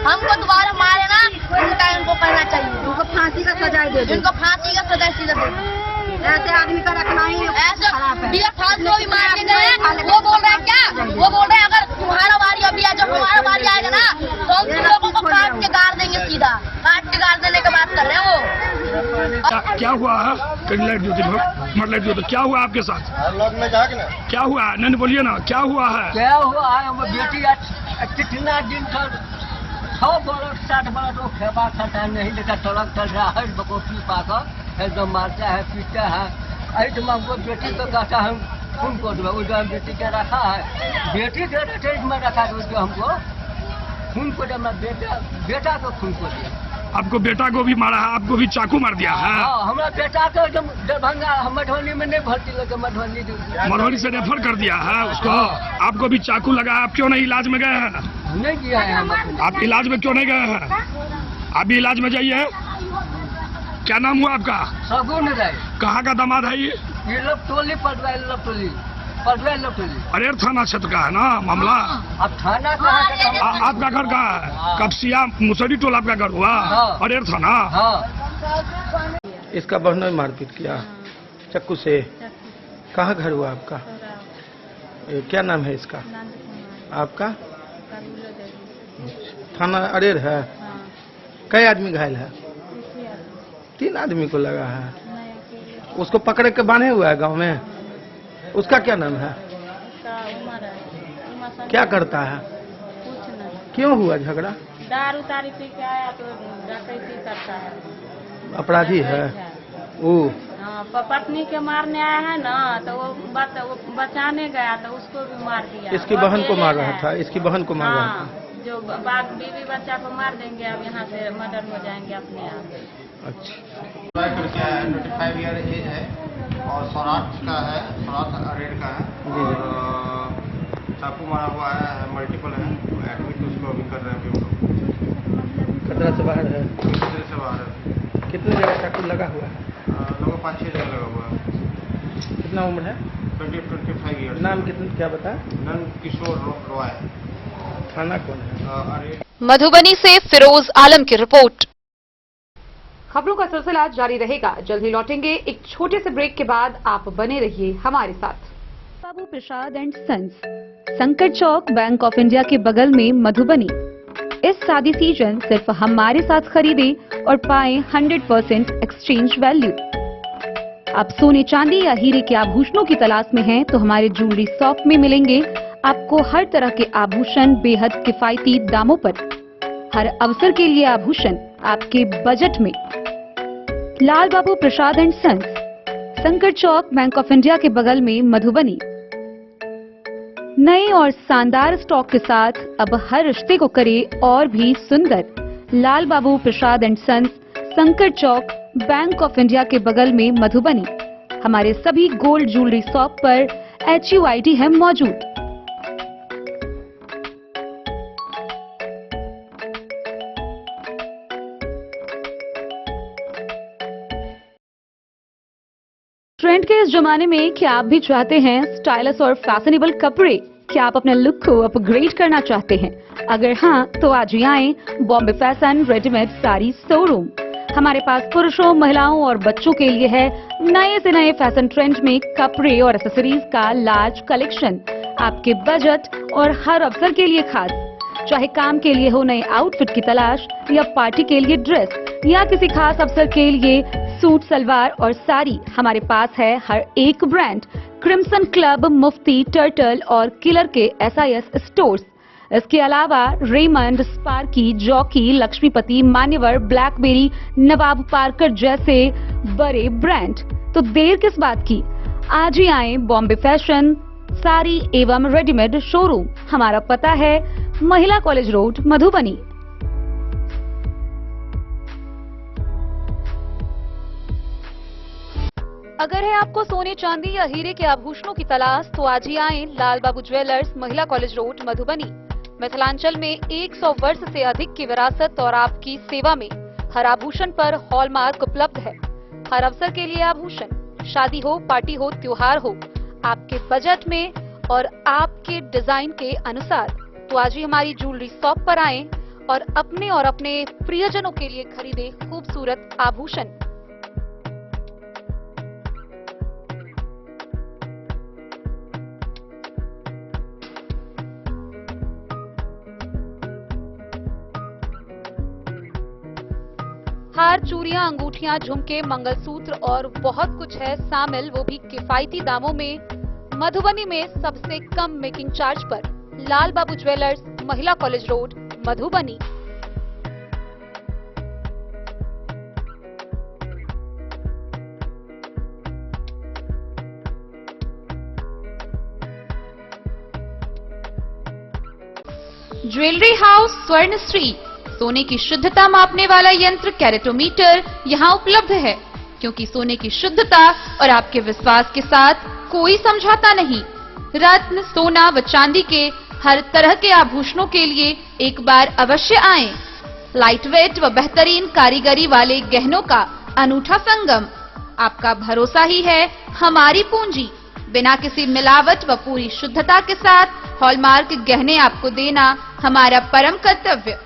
हमको दोबारा मारे ना उनका इनको करना चाहिए। उनको फांसी का सजा दे दो। इनको फांसी का सजा सीधा दे दो। ऐसे आदमी का रखना ही ऐसे खराब है। बिया फांसी को भी मार के गए। वो बोल रहे हैं क्या? वो बोल रहे हैं अगर तुम्हारा बारी अभी जब हमारा बारी आएगा ना तो हम तुम लोगों को काट के गाड़ देंगे, सीधा काट के गाड़ देने की बात कर रहे हैं वो। क्या हुआ है? तो क्या हुआ आपके साथ? क्या हुआ? नहीं बोलिए ना, क्या हुआ है? क्या हुआ है? बेटी कितना दिन तक 6 बरस 7 बरस वो खेबा खाता नहीं लेता, सड़क चल रहा है, बकोटी पाकर एकदम मारता है, पीटता है। ऐसे हमको बेटी को कहता है खून को दो, उधर बेटी का रखा है, बेटी के में रखा तो हमको खून को दे, बेटा को खून को दिया। आपको बेटा को भी मारा है? आपको भी चाकू मार दिया है? हाँ, हमारा बेटा को एकदम दरभंगा मधुबनी में नहीं भर्ती लगे, मधुबनी से रेफर कर दिया है उसको। आपको भी चाकू लगा, आप क्यों नहीं इलाज में गए हैं? नहीं किया है हम। आप इलाज में क्यों नहीं गए हैं? आप भी इलाज में जाइए। क्या नाम हुआ आपका? सगुन राय। कहाँ का दामाद है ये? लपटोली पटवाई अरेर थाना क्षेत्र का है ना मामला? अब थाना कहाँ है? आपका घर कहाँ है? कपसिया मुसरी टोल आपका घर हुआ? अरेर थाना? इसका बहनों में मारपीट किया चाकू से। कहाँ घर हुआ आपका? क्या नाम है इसका? आपका थाना अरेर है। कई आदमी घायल है? 3 आदमी को लगा है। उसको पकड़ के बांधे हुआ है गांव में। उसका क्या नाम है? क्या करता है? क्यों हुआ झगड़ा? दारू तारी पी के आया तो डकैती करता है। अपराधी है वो। हाँ, पत्नी के मारने आया है ना, तो वो बचाने गया तो उसको भी मार दिया। इसकी बहन को मार रहा था। इसकी बहन को मार रहा था। जो बाप बीवी बच्चा को मार देंगे, अब यहाँ से मर्डर हो जाएंगे अपने आप। अच्छा। करके आया है, 25 ईयर एज है और सौराष्ट्र का है, सौराष्ट्र अरेर का है और चाकू मारा हुआ है, मल्टीपल है। एडमिट उसको अभी कर रहे हैं हम लोग। खतरा से बाहर है। खतरे से बाहर है। कितने जगह चाकू लगा हुआ है? लगभग 5-6 जगह लगा हुआ है। कितना उम्र है? 25 ईयर। नाम कितना क्या बताया? नंद किशोर रॉय। थाना कौन है? मधुबनी से फिरोज आलम की रिपोर्ट। खबरों का सिलसिला जारी रहेगा। जल्द ही लौटेंगे एक छोटे से ब्रेक के बाद। आप बने रहिए हमारे साथ। बाबू प्रसाद एंड सन्स, संकट चौक, बैंक ऑफ इंडिया के बगल में, मधुबनी। इस शादी सीजन सिर्फ हमारे साथ खरीदे और पाएं 100% एक्सचेंज वैल्यू। आप सोने चांदी या हीरे के आभूषणों की तलाश में हैं तो हमारे ज्वेलरी शॉप में मिलेंगे आपको हर तरह के आभूषण बेहद किफायती दामों पर। हर अवसर के लिए आभूषण आपके बजट में। लाल बाबू प्रसाद एंड सन्स, संकट चौक, बैंक ऑफ इंडिया के बगल में, मधुबनी। नए और शानदार स्टॉक के साथ अब हर रिश्ते को करे और भी सुंदर। लाल बाबू प्रसाद एंड सन्स, संकट चौक, बैंक ऑफ इंडिया के बगल में, मधुबनी। हमारे सभी गोल्ड ज्वेलरी शॉप पर HUID है मौजूद। ट्रेंड के इस जमाने में क्या आप भी चाहते हैं स्टाइलिश और फैशनेबल कपड़े? क्या आप अपने लुक को अपग्रेड करना चाहते हैं? अगर हाँ, तो आज ही आएं Bombay fashion readymade sari showroom. हमारे पास पुरुषों, महिलाओं और बच्चों के लिए है नए से नए फैशन ट्रेंड में कपड़े और एक्सेसरीज का लार्ज कलेक्शन। आपके बजट और हर अवसर के लिए खास। चाहे काम के लिए हो नए आउटफिट की तलाश, या पार्टी के लिए ड्रेस, या किसी खास अवसर के लिए सूट, सलवार और साड़ी, हमारे पास है हर एक ब्रांड। क्रिम्सन क्लब, मुफ्ती, टर्टल और किलर के SIS स्टोर्स। इसके अलावा रेमंड, स्पार्की, जॉकी, लक्ष्मीपति, मान्यवर, ब्लैकबेरी, नवाब पार्कर जैसे बड़े ब्रांड। तो देर किस बात की, आज ही आए बॉम्बे फैशन साड़ी एवं रेडीमेड शोरूम। हमारा पता है महिला कॉलेज रोड, मधुबनी। अगर है आपको सोने चांदी या हीरे के आभूषणों की तलाश तो आज ही आएं लाल बाबू ज्वेलर्स, महिला कॉलेज रोड, मधुबनी। मिथिलांचल में 100 वर्ष से अधिक की विरासत और आपकी सेवा में हर आभूषण पर हॉलमार्क उपलब्ध है। हर अवसर के लिए आभूषण, शादी हो, पार्टी हो, त्योहार हो, आपके बजट में और आपके डिजाइन के अनुसार। तो आज ही हमारी ज्वेलरी शॉप पर आएं और अपने प्रियजनों के लिए खरीदे खूबसूरत आभूषण। हार, चूड़ियां, अंगूठियां, झुमके, मंगलसूत्र और बहुत कुछ है शामिल, वो भी किफायती दामों में। मधुबनी में सबसे कम मेकिंग चार्ज पर। लाल बाबू ज्वेलर्स, महिला college road, Madhubani. Jewellery house Swarnashri, सोने की शुद्धता मापने वाला यंत्र कैरेटोमीटर यहाँ उपलब्ध है, क्योंकि सोने की शुद्धता और आपके विश्वास के साथ कोई समझौता नहीं। रत्न, सोना व चांदी के हर तरह के आभूषणों के लिए एक बार अवश्य आएं। लाइट वेट व बेहतरीन कारीगरी वाले गहनों का अनूठा संगम। आपका भरोसा ही है हमारी पूंजी। बिना किसी मिलावट व पूरी शुद्धता के साथ हॉलमार्क गहने आपको देना हमारा परम कर्तव्य।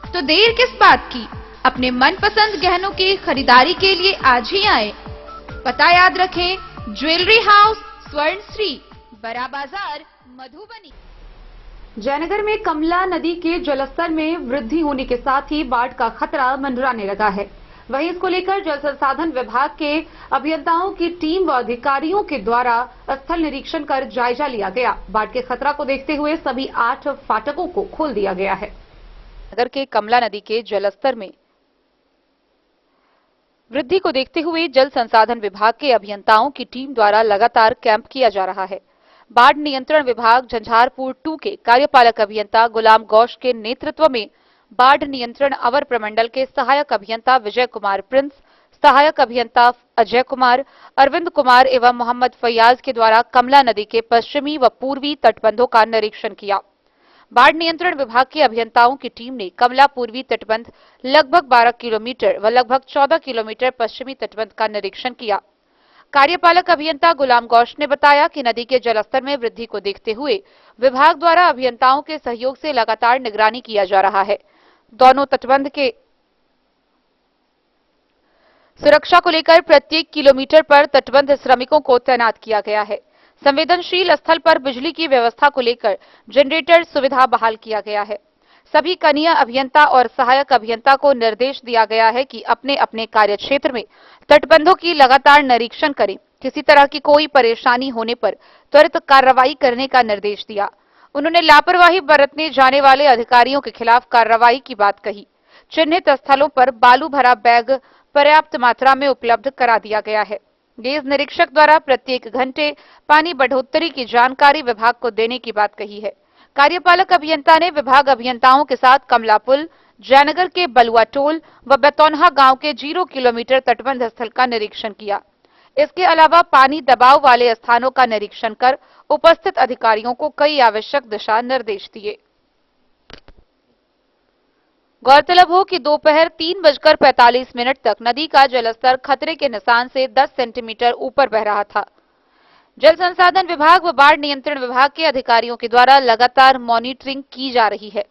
तो देर किस बात की, अपने मनपसंद गहनों की खरीदारी के लिए आज ही आए। पता याद रखें, ज्वेलरी हाउस स्वर्णश्री, बड़ा बाजार, मधुबनी। जयनगर में कमला नदी के जलस्तर में वृद्धि होने के साथ ही बाढ़ का खतरा मंडराने लगा है। वहीं इसको लेकर जल संसाधन विभाग के अभियंताओं की टीम व अधिकारियों के द्वारा स्थल निरीक्षण कर जायजा लिया गया। बाढ़ के खतरा को देखते हुए सभी 8 फाटकों को खोल दिया गया है। नगर के कमला नदी के जलस्तर में वृद्धि को देखते हुए जल संसाधन विभाग के अभियंताओं की टीम द्वारा लगातार कैंप किया जा रहा है। बाढ़ नियंत्रण विभाग झंझारपुर 2 के कार्यपालक अभियंता गुलाम गौश के नेतृत्व में बाढ़ नियंत्रण अवर प्रमंडल के सहायक अभियंता विजय कुमार प्रिंस, सहायक अभियंता अजय कुमार, अरविंद कुमार एवं मोहम्मद फैयाज के द्वारा कमला नदी के पश्चिमी व पूर्वी तटबंधों का निरीक्षण किया। बाढ़ नियंत्रण विभाग के अभियंताओं की टीम ने कमला पूर्वी तटबंध लगभग 12 किलोमीटर व लगभग 14 किलोमीटर पश्चिमी तटबंध का निरीक्षण किया। कार्यपालक अभियंता गुलाम गौश ने बताया कि नदी के जलस्तर में वृद्धि को देखते हुए विभाग द्वारा अभियंताओं के सहयोग से लगातार निगरानी किया जा रहा है। दोनों तटबंध के सुरक्षा को लेकर प्रत्येक किलोमीटर पर तटबंध श्रमिकों को तैनात किया गया है। संवेदनशील स्थल पर बिजली की व्यवस्था को लेकर जनरेटर सुविधा बहाल किया गया है। सभी कनीय अभियंता और सहायक अभियंता को निर्देश दिया गया है कि अपने अपने कार्य क्षेत्र में तटबंधों की लगातार निरीक्षण करें। किसी तरह की कोई परेशानी होने पर त्वरित कार्रवाई करने का निर्देश दिया। उन्होंने लापरवाही बरतने जाने वाले अधिकारियों के खिलाफ कार्रवाई की बात कही। चिन्हित स्थलों पर बालू भरा बैग पर्याप्त मात्रा में उपलब्ध करा दिया गया है। गेज निरीक्षक द्वारा प्रत्येक घंटे पानी बढ़ोतरी की जानकारी विभाग को देने की बात कही है। कार्यपालक अभियंता ने विभाग अभियंताओं के साथ कमला पुल, जयनगर के बलुआ टोल व बेतौनहा गांव के 0 किलोमीटर तटबंध स्थल का निरीक्षण किया। इसके अलावा पानी दबाव वाले स्थानों का निरीक्षण कर उपस्थित अधिकारियों को कई आवश्यक दिशा निर्देश दिए। गौरतलब हो कि दोपहर 3:45 तक नदी का जलस्तर खतरे के निशान से 10 सेंटीमीटर ऊपर बह रहा था। जल संसाधन विभाग व बाढ़ नियंत्रण विभाग के अधिकारियों के द्वारा लगातार मॉनिटरिंग की जा रही है।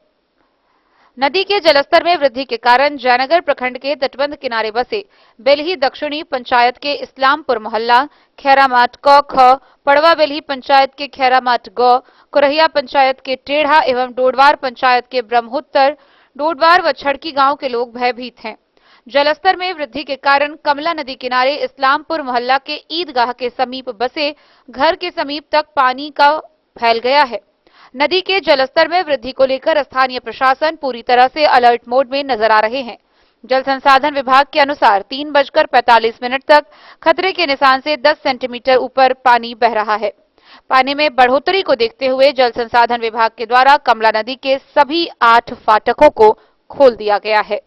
नदी के जलस्तर में वृद्धि के कारण जयनगर प्रखंड के तटबंध किनारे बसे बेलही दक्षिणी पंचायत के इस्लामपुर मोहल्ला, खैरामाट क ख, पड़वा बेलही पंचायत के खैरामाट ग, कुरहिया पंचायत के टेढ़ा एवं डोडवार पंचायत के ब्रह्मोत्तर, डोडवार व छड़की गांव के लोग भयभीत हैं। जलस्तर में वृद्धि के कारण कमला नदी किनारे इस्लामपुर मोहल्ला के ईदगाह के समीप बसे घर के समीप तक पानी का फैल गया है। नदी के जलस्तर में वृद्धि को लेकर स्थानीय प्रशासन पूरी तरह से अलर्ट मोड में नजर आ रहे हैं। जल संसाधन विभाग के अनुसार 3:45 तक खतरे के निशान से 10 सेंटीमीटर ऊपर पानी बह रहा है। पानी में बढ़ोतरी को देखते हुए जल संसाधन विभाग के द्वारा कमला नदी के सभी 8 फाटकों को खोल दिया गया है।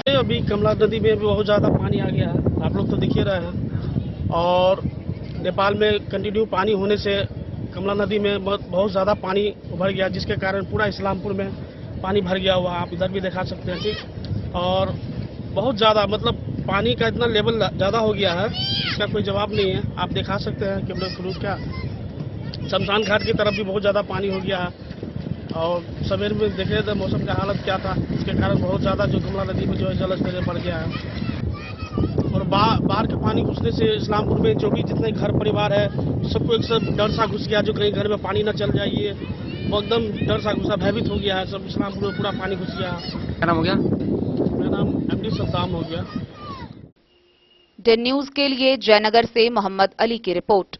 अभी कमला नदी में बहुत ज़्यादा पानी आ गया है, आप लोग तो दिख ही रहे हैं। और नेपाल में कंटिन्यू पानी होने से कमला नदी में बहुत ज़्यादा पानी उभर गया, जिसके कारण पूरा इस्लामपुर में पानी भर गया हुआ। आप इधर भी दिखा सकते हैं, ठीक। और बहुत ज़्यादा मतलब पानी का इतना लेवल ज़्यादा हो गया है, इसका कोई जवाब नहीं है। आप दिखा सकते हैं कैमरे थ्रू क्या शमशान घाट की तरफ भी बहुत ज़्यादा पानी हो गया है। और सवेर में देखे थे मौसम का हालत क्या था, इसके कारण बहुत ज़्यादा जो कमला नदी में जो है जलस्तर बढ़ गया है। और बाहर का पानी घुसने से इस्लामपुर में जो भी जितने घर परिवार है सबको एक सब डर सा घुस गया, जो कहीं घर में पानी न चल जाइए, वो एकदम डर सा घुसा, भयभीत हो गया है सब। इस्लामपुर में पूरा पानी घुस गया। क्या नाम हो गया? मेरा नाम MD सद्दाम हो गया। डेन न्यूज के लिए जयनगर से मोहम्मद अली की रिपोर्ट।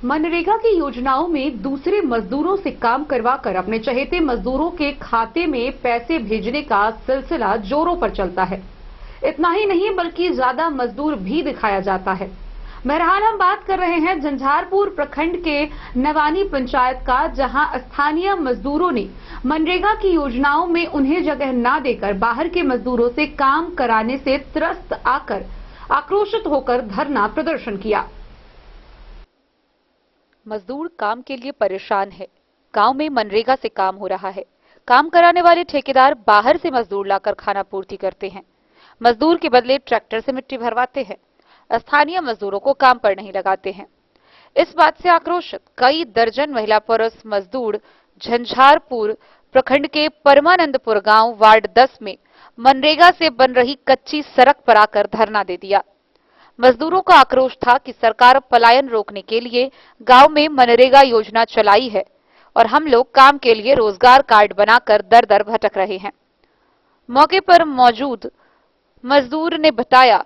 मनरेगा की योजनाओं में दूसरे मजदूरों से काम करवाकर अपने चहेते मजदूरों के खाते में पैसे भेजने का सिलसिला जोरों पर चलता है। इतना ही नहीं बल्कि ज्यादा मजदूर भी दिखाया जाता है। बहरहाल हम बात कर रहे हैं झंझारपुर प्रखंड के नवानी पंचायत का, जहां स्थानीय मजदूरों ने मनरेगा की योजनाओं में उन्हें जगह न देकर बाहर के मजदूरों से काम कराने से त्रस्त आकर आक्रोशित होकर धरना प्रदर्शन किया। मजदूर काम के लिए परेशान है। गांव में मनरेगा से काम हो रहा है। काम कराने वाले ठेकेदार बाहर से मजदूर लाकर खाना पूर्ति करते हैं। मजदूर के बदले ट्रैक्टर से मिट्टी भरवाते हैं। स्थानीय मजदूरों को काम पर नहीं लगाते हैं। इस बात से आक्रोशित कई दर्जन महिला पुरुष मजदूर झंझारपुर प्रखंड के परमानंदपुर गांव वार्ड 10 में मनरेगा से बन रही कच्ची सड़क पर आकर धरना दे दिया। मजदूरों का आक्रोश था कि सरकार पलायन रोकने के लिए गांव में मनरेगा योजना चलाई है और हम लोग काम के लिए रोजगार कार्ड बनाकर दर दर भटक रहे हैं। मौके पर मौजूद मजदूर ने बताया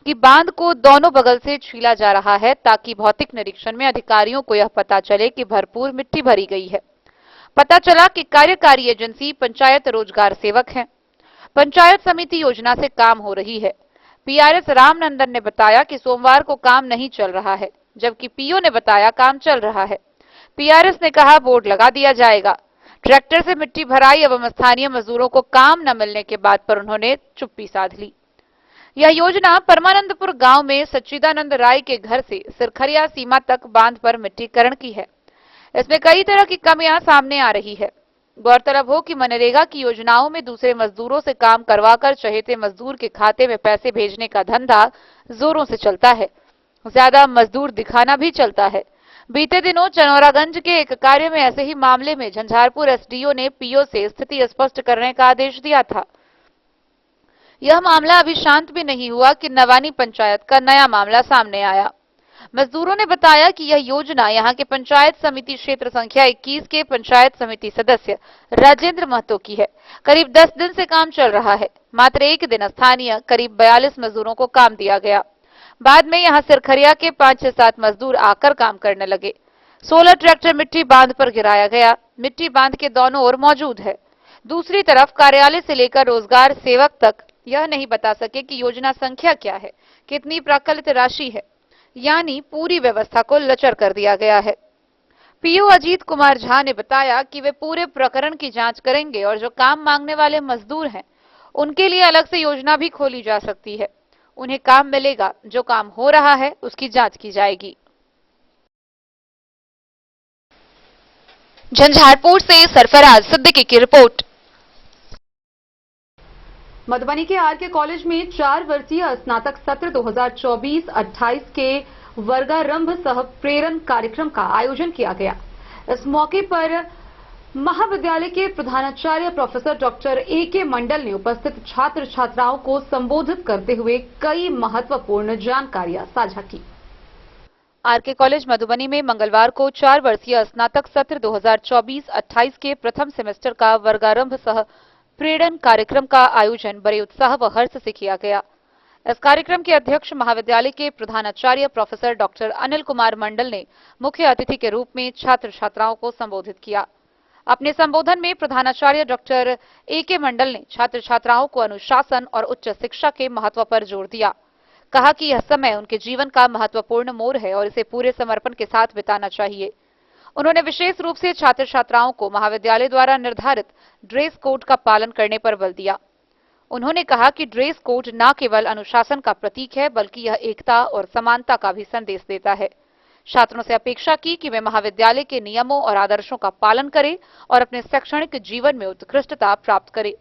कि बांध को दोनों बगल से छीला जा रहा है ताकि भौतिक निरीक्षण में अधिकारियों को यह पता चले कि भरपूर मिट्टी भरी गई है। पता चला कि कार्यकारी एजेंसी पंचायत रोजगार सेवक है। पंचायत समिति योजना से काम हो रही है। पीआरएस रामनंदन ने बताया कि सोमवार को काम नहीं चल रहा है, जबकि पीओ ने बताया काम चल रहा है। पीआरएस ने कहा बोर्ड लगा दिया जाएगा। ट्रैक्टर से मिट्टी भराई एवं स्थानीय मजदूरों को काम न मिलने के बाद पर उन्होंने चुप्पी साध ली। यह योजना परमानंदपुर गांव में सच्चिदानंद राय के घर से सिरखरिया सीमा तक बांध पर मिट्टीकरण की है। इसमें कई तरह की कमियां सामने आ रही है। गौरतलब हो कि मनरेगा की योजनाओं में दूसरे मजदूरों से काम करवाकर चहेते मजदूर के खाते में पैसे भेजने का धंधा जोरों से चलता है। ज्यादा मजदूर दिखाना भी चलता है। बीते दिनों चनौरागंज के एक कार्य में ऐसे ही मामले में झंझारपुर एसडीओ ने पीओ से स्थिति स्पष्ट करने का आदेश दिया था। यह मामला अभी शांत भी नहीं हुआ कि नवानी पंचायत का नया मामला सामने आया। मजदूरों ने बताया कि यह योजना यहां के पंचायत समिति क्षेत्र संख्या 21 के पंचायत समिति सदस्य राजेंद्र महतो की है। करीब 10 दिन से काम चल रहा है। मात्र एक दिन स्थानीय करीब 42 मजदूरों को काम दिया गया। बाद में यहां सिरखरिया के 5 से 7 मजदूर आकर काम करने लगे। 16 ट्रैक्टर मिट्टी बांध पर गिराया गया। मिट्टी बांध के दोनों ओर मौजूद है। दूसरी तरफ कार्यालय से लेकर रोजगार सेवक तक यह नहीं बता सके कि योजना संख्या क्या है, कितनी प्राकलित राशि है, यानी पूरी व्यवस्था को लचर कर दिया गया है। पीओ अजीत कुमार झा ने बताया कि वे पूरे प्रकरण की जांच करेंगे और जो काम मांगने वाले मजदूर हैं उनके लिए अलग से योजना भी खोली जा सकती है। उन्हें काम मिलेगा। जो काम हो रहा है उसकी जांच की जाएगी। झंझारपुर से सरफराज सिद्दीकी की रिपोर्ट। मधुबनी के आरके कॉलेज में 4 वर्षीय स्नातक सत्र 2024-28 के वर्गारंभ सह प्रेरण कार्यक्रम का आयोजन किया गया। इस मौके पर महाविद्यालय के प्रधानाचार्य प्रोफेसर डॉक्टर ए.के. मंडल ने उपस्थित छात्र छात्राओं को संबोधित करते हुए कई महत्वपूर्ण जानकारियां साझा की। आरके कॉलेज मधुबनी में मंगलवार को 4 वर्षीय स्नातक सत्र 2024-28 के प्रथम सेमेस्टर का वर्गारंभ सह प्रेरण कार्यक्रम का आयोजन बड़े उत्साह व हर्ष से किया गया। इस कार्यक्रम के अध्यक्ष महाविद्यालय के प्रधानाचार्य प्रोफेसर डॉक्टर अनिल कुमार मंडल ने मुख्य अतिथि के रूप में छात्र छात्राओं को संबोधित किया। अपने संबोधन में प्रधानाचार्य डॉक्टर ए.के. मंडल ने छात्र छात्राओं को अनुशासन और उच्च शिक्षा के महत्व पर जोर दिया। कहा कि यह समय उनके जीवन का महत्वपूर्ण मोड़ है और इसे पूरे समर्पण के साथ बिताना चाहिए। उन्होंने विशेष रूप से छात्र छात्राओं को महाविद्यालय द्वारा निर्धारित ड्रेस कोड का पालन करने पर बल दिया। उन्होंने कहा कि ड्रेस कोड न केवल अनुशासन का प्रतीक है बल्कि यह एकता और समानता का भी संदेश देता है। छात्रों से अपेक्षा की कि वे महाविद्यालय के नियमों और आदर्शों का पालन करें और अपने शैक्षणिक जीवन में उत्कृष्टता प्राप्त करें।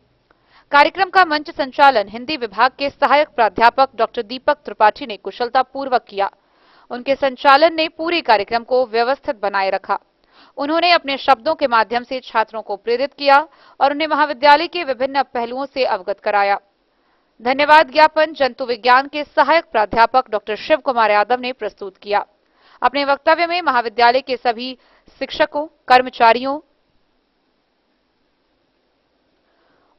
कार्यक्रम का मंच संचालन हिंदी विभाग के सहायक प्राध्यापक डॉक्टर दीपक त्रिपाठी ने कुशलतापूर्वक किया। उनके संचालन ने पूरे कार्यक्रम को व्यवस्थित बनाए रखा। उन्होंने अपने शब्दों के माध्यम से छात्रों को प्रेरित किया और उन्हें महाविद्यालय के विभिन्न पहलुओं से अवगत कराया। धन्यवाद ज्ञापन जंतु विज्ञान के सहायक प्राध्यापक डॉक्टर शिव कुमार यादव ने प्रस्तुत किया। अपने वक्तव्य में महाविद्यालय के सभी शिक्षकों, कर्मचारियों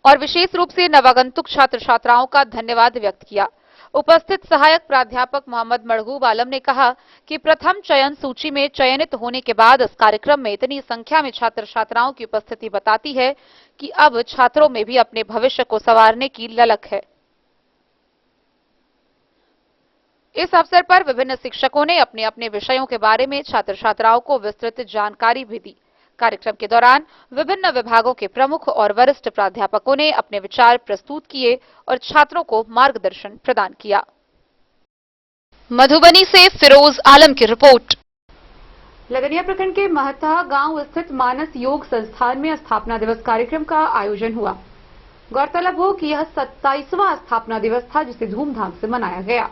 और विशेष रूप से नवागंतुक छात्र छात्राओं का धन्यवाद व्यक्त किया। उपस्थित सहायक प्राध्यापक मोहम्मद मरगूब आलम ने कहा कि प्रथम चयन सूची में चयनित होने के बाद इस कार्यक्रम में इतनी संख्या में छात्र छात्राओं की उपस्थिति बताती है कि अब छात्रों में भी अपने भविष्य को संवारने की ललक है। इस अवसर पर विभिन्न शिक्षकों ने अपने अपने विषयों के बारे में छात्र छात्राओं को विस्तृत जानकारी भी दी। कार्यक्रम के दौरान विभिन्न विभागों के प्रमुख और वरिष्ठ प्राध्यापकों ने अपने विचार प्रस्तुत किए और छात्रों को मार्गदर्शन प्रदान किया। मधुबनी से फिरोज आलम की रिपोर्ट। लगनिया प्रखंड के महता गांव स्थित मानस योग संस्थान में स्थापना दिवस कार्यक्रम का आयोजन हुआ। गौरतलब हो कि यह 27वां स्थापना दिवस था जिसे धूमधाम से मनाया गया।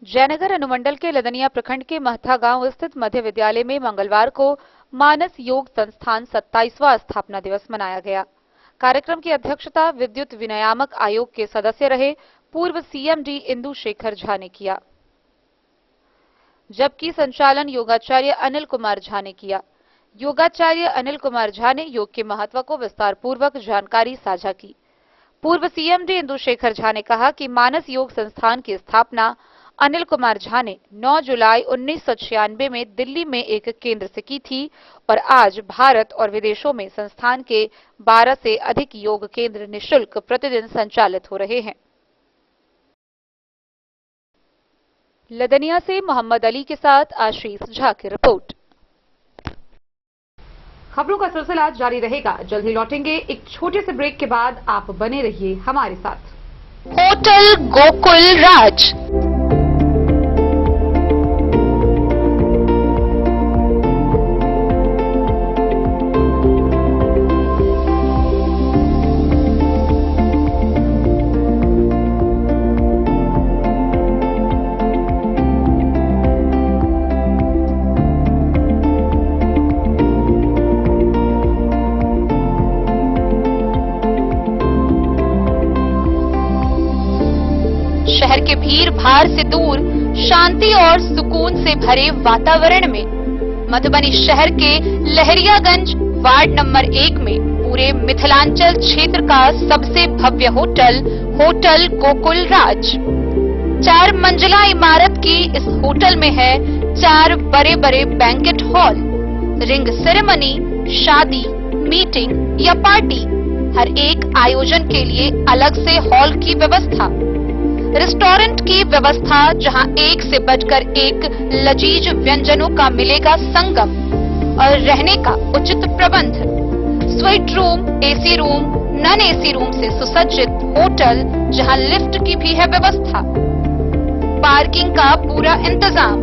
जयनगर अनुमंडल के लदनिया प्रखंड के महथा गांव स्थित मध्य विद्यालय में मंगलवार को मानस योग संस्थान 27वां स्थापना दिवस मनाया गया। कार्यक्रम की अध्यक्षता विद्युत विनियामक आयोग के सदस्य रहे पूर्व सीएमडी इंदु शेखर झा ने किया, जबकि संचालन योगाचार्य अनिल कुमार झा ने किया। योगाचार्य अनिल कुमार झा ने योग के महत्व को विस्तार पूर्वक जानकारी साझा की। पूर्व सीएमडी इंदु शेखर झा ने कहा कि मानस योग संस्थान की स्थापना अनिल कुमार झा ने 9 जुलाई 1996 में दिल्ली में एक केंद्र से की थी और आज भारत और विदेशों में संस्थान के 12 से अधिक योग केंद्र निःशुल्क प्रतिदिन संचालित हो रहे हैं। लदनिया से मोहम्मद अली के साथ आशीष झा की रिपोर्ट। खबरों का सिलसिला जारी रहेगा। जल्द ही लौटेंगे एक छोटे से ब्रेक के बाद। आप बने रहिए हमारे साथ। होटल गोकुल राज। शहर के भीड़ भाड़ से दूर शांति और सुकून से भरे वातावरण में मधुबनी शहर के लहरियागंज वार्ड नंबर 1 में पूरे मिथिलांचल क्षेत्र का सबसे भव्य होटल होटल गोकुल राज। 4 मंजिला इमारत की इस होटल में है 4 बड़े बड़े बैंकेट हॉल, रिंग सेरेमनी, शादी, मीटिंग या पार्टी, हर एक आयोजन के लिए अलग से हॉल की व्यवस्था, रेस्टोरेंट की व्यवस्था जहां एक से बढ़कर एक लजीज व्यंजनों का मिलेगा संगम और रहने का उचित प्रबंध, suite room, AC room, non AC room से सुसज्जित होटल जहां लिफ्ट की भी है व्यवस्था, पार्किंग का पूरा इंतजाम।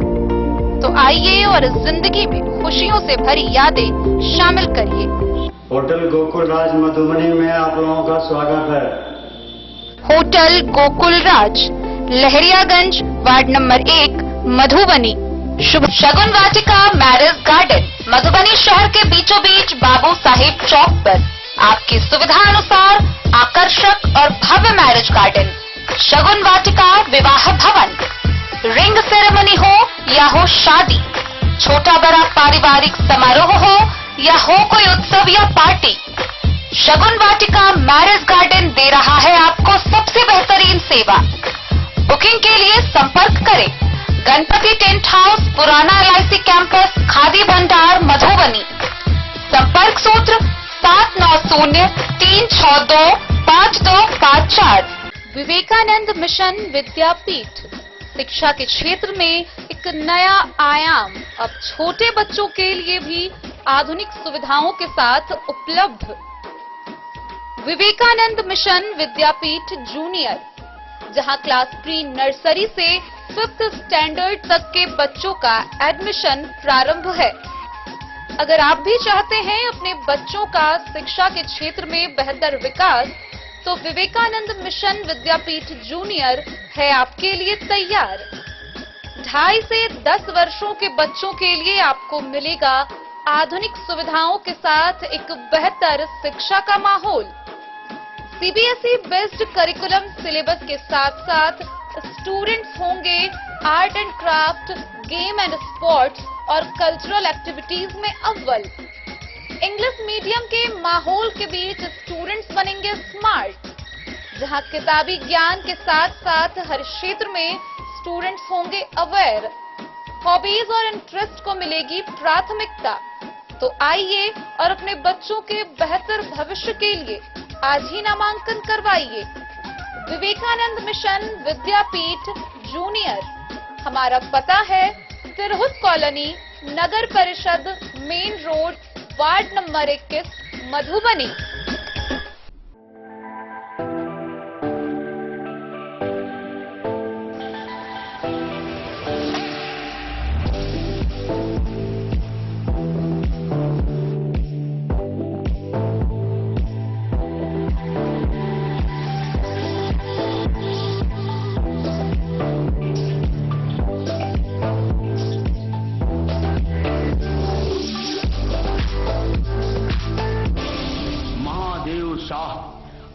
तो आइए और जिंदगी में खुशियों से भरी यादें शामिल करिए। होटल गोकुल राज मधुबनी में आप लोगों का स्वागत है। होटल गोकुल राज, लहरियागंज वार्ड नंबर 1 मधुबनी। शुभ शगुन वाटिका मैरिज गार्डन, मधुबनी शहर के बीचों बीच बाबू साहिब चौक पर आपकी सुविधा अनुसार आकर्षक और भव्य मैरिज गार्डन, शगुन वाटिका विवाह भवन। रिंग सेरेमनी हो या हो शादी, छोटा बड़ा पारिवारिक समारोह हो या हो कोई उत्सव या पार्टी, शगुन वाटिका मैरिज गार्डन दे रहा है आपको सबसे बेहतरीन सेवा। बुकिंग के लिए संपर्क करें गणपति टेंट हाउस, पुराना LIC कैंपस, खादी भंडार, मधुबनी। संपर्क सूत्र 7903625254। विवेकानंद मिशन विद्यापीठ, शिक्षा के क्षेत्र में एक नया आयाम अब छोटे बच्चों के लिए भी आधुनिक सुविधाओं के साथ उपलब्ध। विवेकानंद मिशन विद्यापीठ जूनियर, जहां क्लास प्री नर्सरी से 5th स्टैंडर्ड तक के बच्चों का एडमिशन प्रारंभ है। अगर आप भी चाहते हैं अपने बच्चों का शिक्षा के क्षेत्र में बेहतर विकास, तो विवेकानंद मिशन विद्यापीठ जूनियर है आपके लिए तैयार। 2.5 से 10 वर्षों के बच्चों के लिए आपको मिलेगा आधुनिक सुविधाओं के साथ एक बेहतर शिक्षा का माहौल। CBSE बेस्ड करिकुलम सिलेबस के साथ साथ स्टूडेंट्स होंगे art and craft, game and sports और कल्चरल एक्टिविटीज में अव्वल। इंग्लिश मीडियम के माहौल के बीच स्टूडेंट्स बनेंगे स्मार्ट, जहां किताबी ज्ञान के साथ साथ हर क्षेत्र में स्टूडेंट्स होंगे अवेयर। हॉबीज और इंटरेस्ट को मिलेगी प्राथमिकता। तो आइए और अपने बच्चों के बेहतर भविष्य के लिए आज ही नामांकन करवाइए। Vivekananda mission Vidyapeeth junior. हमारा पता है तिरहुत कॉलोनी, नगर परिषद, main road, ward number 21, Madhubani.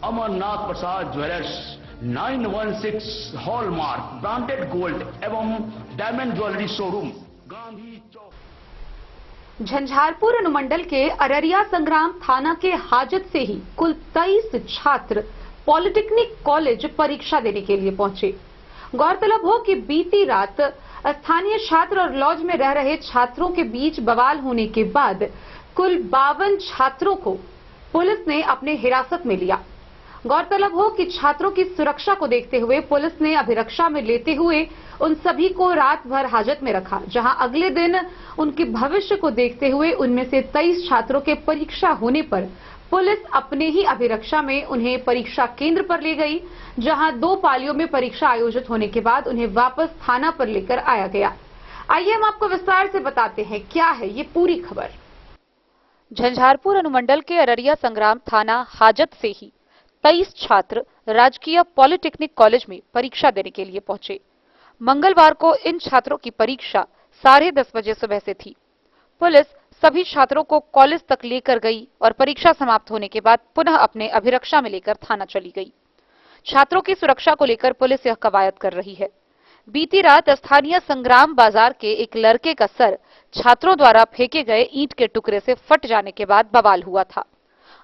Amarnath Prasad jewellers 916 hallmark branded gold एवं diamond jewellery showroom Gandhi Chowk. Jhanjharpur अनुमंडल के अररिया संग्राम थाना के हाजत से ही कुल 23 छात्र पॉलिटेक्निक कॉलेज परीक्षा देने के लिए पहुंचे। गौरतलब हो कि बीती रात स्थानीय छात्र और लॉज में रह रहे छात्रों के बीच बवाल होने के बाद कुल 52 छात्रों को पुलिस ने अपने हिरासत में लिया। गौरतलब हो कि छात्रों की सुरक्षा को देखते हुए पुलिस ने अभिरक्षा में लेते हुए उन सभी को रात भर हाजत में रखा, जहां अगले दिन उनके भविष्य को देखते हुए उनमें से 23 छात्रों के परीक्षा होने पर पुलिस अपने ही अभिरक्षा में उन्हें परीक्षा केंद्र पर ले गई, जहां 2 पालियों में परीक्षा आयोजित होने के बाद उन्हें वापस थाना पर लेकर आया गया। आइए हम आपको विस्तार से बताते हैं क्या है ये पूरी खबर। झंझारपुर अनुमंडल के अररिया संग्राम थाना हाजत से ही 23 छात्र राजकीय पॉलिटेक्निक कॉलेज में परीक्षा देने के लिए पहुंचे। मंगलवार को इन छात्रों की परीक्षा 10:30 बजे सुबह से थी। पुलिस सभी छात्रों को कॉलेज तक लेकर गई और परीक्षा समाप्त होने के बाद पुनः अपने अभिरक्षा में लेकर थाना चली गई। छात्रों की सुरक्षा को लेकर पुलिस यह कवायद कर रही है। बीती रात स्थानीय संग्राम बाजार के एक लड़के का सर छात्रों द्वारा फेंके गए ईंट के टुकड़े से फट जाने के बाद बवाल हुआ था।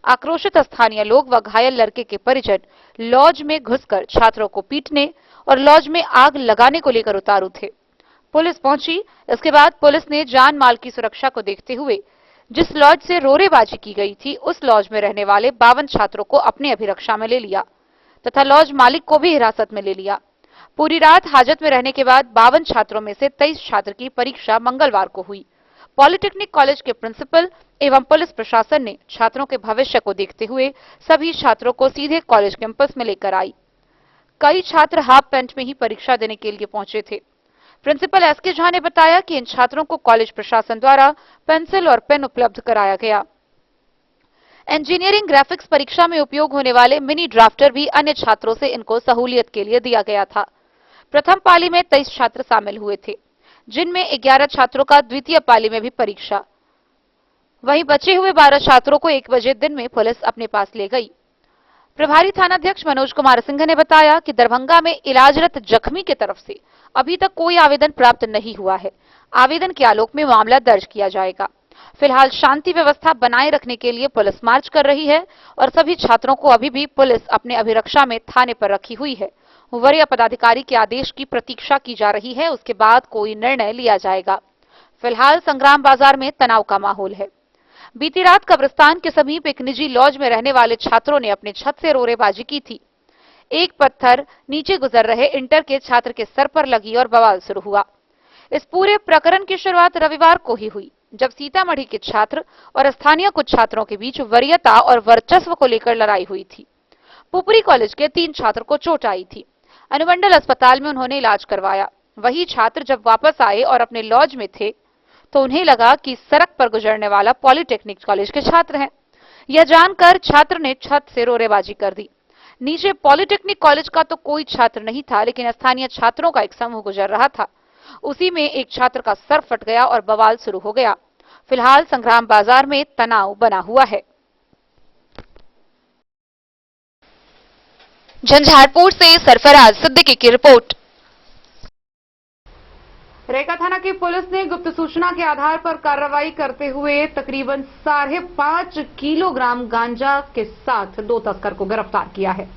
आक्रोशित स्थानीय लोग व घायल लड़के के परिजन लॉज में घुसकर छात्रों को पीटने और लॉज में आग लगाने को लेकर उतारू थे। पुलिस पहुंची। इसके बाद पुलिस ने जान माल की सुरक्षा को देखते हुए जिस लॉज से रोरेबाजी की गई थी उस लॉज में रहने वाले 52 छात्रों को अपने अभिरक्षा में ले लिया तथा लॉज मालिक को भी हिरासत में ले लिया। पूरी रात हाजत में रहने के बाद 52 छात्रों में से 23 छात्र की परीक्षा मंगलवार को हुई। पॉलिटेक्निक कॉलेज के प्रिंसिपल एवं पुलिस प्रशासन ने छात्रों के भविष्य को देखते हुए सभी छात्रों को सीधे कॉलेज कैंपस में लेकर आई। कई छात्र हाफ पैंट में ही परीक्षा देने के लिए पहुंचे थे। प्रिंसिपल एसके झा ने बताया कि इन छात्रों को कॉलेज प्रशासन द्वारा पेंसिल और पेन उपलब्ध कराया गया। इंजीनियरिंग ग्राफिक्स परीक्षा में उपयोग होने वाले मिनी ड्राफ्टर भी अन्य छात्रों से इनको सहूलियत के लिए दिया गया था। प्रथम पाली में 23 छात्र शामिल हुए थे, जिनमें 11 छात्रों का द्वितीय पाली में भी परीक्षा। वहीं बचे हुए 12 छात्रों को 1 बजे दिन में पुलिस अपने पास ले गई। प्रभारी थानाध्यक्ष मनोज कुमार सिंह ने बताया कि दरभंगा में इलाजरत जख्मी की तरफ से अभी तक कोई आवेदन प्राप्त नहीं हुआ है। आवेदन के आलोक में मामला दर्ज किया जाएगा। फिलहाल शांति व्यवस्था बनाए रखने के लिए पुलिस मार्च कर रही है और सभी छात्रों को अभी भी पुलिस अपने अभिरक्षा में थाने पर रखी हुई है। वरीय पदाधिकारी के आदेश की प्रतीक्षा की जा रही है, उसके बाद कोई निर्णय लिया जाएगा। फिलहाल संग्राम बाजार में तनाव का माहौल है। बीती रात कब्रिस्तान के समीप एक निजी लॉज में रहने वाले छात्रों ने अपने छत से रोरेबाजी की थी। एक पत्थर नीचे गुजर रहे इंटर के छात्र के सर पर लगी और बवाल शुरू हुआ। इस पूरे प्रकरण की शुरुआत रविवार को ही हुई, जब सीतामढ़ी के छात्र और स्थानीय कुछ छात्रों के बीच वरीयता और वर्चस्व को लेकर लड़ाई हुई थी। पुपरी कॉलेज के 3 छात्र को चोट आई थी। अनुमंडल अस्पताल में उन्होंने इलाज करवाया। वही छात्र जब वापस आए और अपने लॉज में थे तो उन्हें लगा कि सड़क पर गुजरने वाला पॉलिटेक्निक कॉलेज के छात्र हैं। यह जानकर छात्र ने छत से रोरेबाजी कर दी। नीचे पॉलिटेक्निक कॉलेज का तो कोई छात्र नहीं था, लेकिन स्थानीय छात्रों का एक समूह गुजर रहा था। उसी में एक छात्र का सर फट गया और बवाल शुरू हो गया। फिलहाल संग्राम बाजार में तनाव बना हुआ है। झंझारपुर से सरफराज सिद्दीकी की रिपोर्ट। रेका थाना की पुलिस ने गुप्त सूचना के आधार पर कार्रवाई करते हुए तकरीबन 5.5 किलोग्राम गांजा के साथ 2 तस्कर को गिरफ्तार किया है।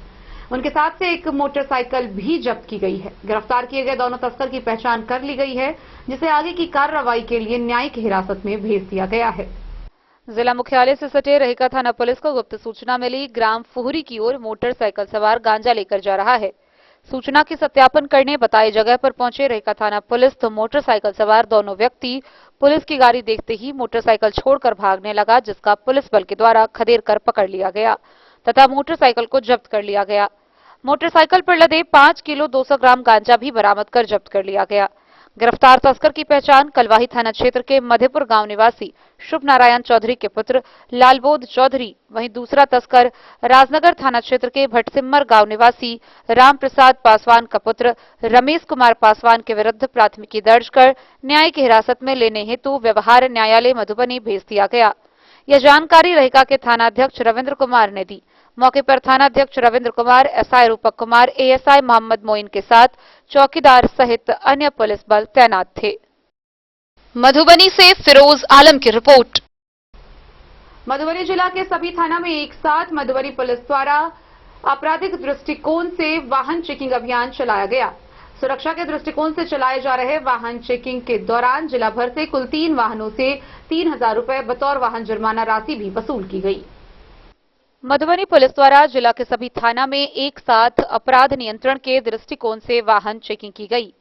उनके साथ से एक मोटरसाइकिल भी जब्त की गई है। गिरफ्तार किए गए दोनों तस्कर की पहचान कर ली गई है, जिसे आगे की कार्रवाई के लिए न्यायिक हिरासत में भेज दिया गया है। जिला मुख्यालय से सटे रहेका थाना पुलिस को गुप्त सूचना मिली। ग्राम फुहरी की ओर मोटरसाइकिल सवार गांजा लेकर जा रहा है। सूचना की सत्यापन करने बताई जगह पर पहुंचे रहेका थाना पुलिस तो मोटरसाइकिल सवार दोनों व्यक्ति पुलिस की गाड़ी देखते ही मोटरसाइकिल छोड़कर भागने लगा, जिसका पुलिस बल के द्वारा खदेड़ कर पकड़ लिया गया तथा मोटरसाइकिल को जब्त कर लिया गया। मोटरसाइकिल पर लदे 5 किलो 200 ग्राम गांजा भी बरामद कर जब्त कर लिया गया। गिरफ्तार तस्कर की पहचान कलवाही थाना क्षेत्र के मधेपुर गांव निवासी शुभ नारायण चौधरी के पुत्र लालबोध चौधरी, वहीं दूसरा तस्कर राजनगर थाना क्षेत्र के भटसिम्मर गांव निवासी राम प्रसाद पासवान का पुत्र रमेश कुमार पासवान के विरुद्ध प्राथमिकी दर्ज कर न्यायिक हिरासत में लेने हेतु व्यवहार न्यायालय मधुबनी भेज दिया गया। यह जानकारी रहेका के थानाध्यक्ष रविंद्र कुमार ने दी। मौके पर थानाध्यक्ष रविंद्र कुमार, एसआई रूपक कुमार, एएसआई मोहम्मद मोइन के साथ चौकीदार सहित अन्य पुलिस बल तैनात थे। मधुबनी से फिरोज आलम की रिपोर्ट। मधुबनी जिला के सभी थाना में एक साथ मधुबनी पुलिस द्वारा आपराधिक दृष्टिकोण से वाहन चेकिंग अभियान चलाया गया। सुरक्षा के दृष्टिकोण से चलाए जा रहे वाहन चेकिंग के दौरान जिला भर से कुल 3 वाहनों से 3000 रुपए बतौर वाहन जुर्माना राशि भी वसूल की गई। मधुबनी पुलिस द्वारा जिला के सभी थाना में एक साथ अपराध नियंत्रण के दृष्टिकोण से वाहन चेकिंग की गई।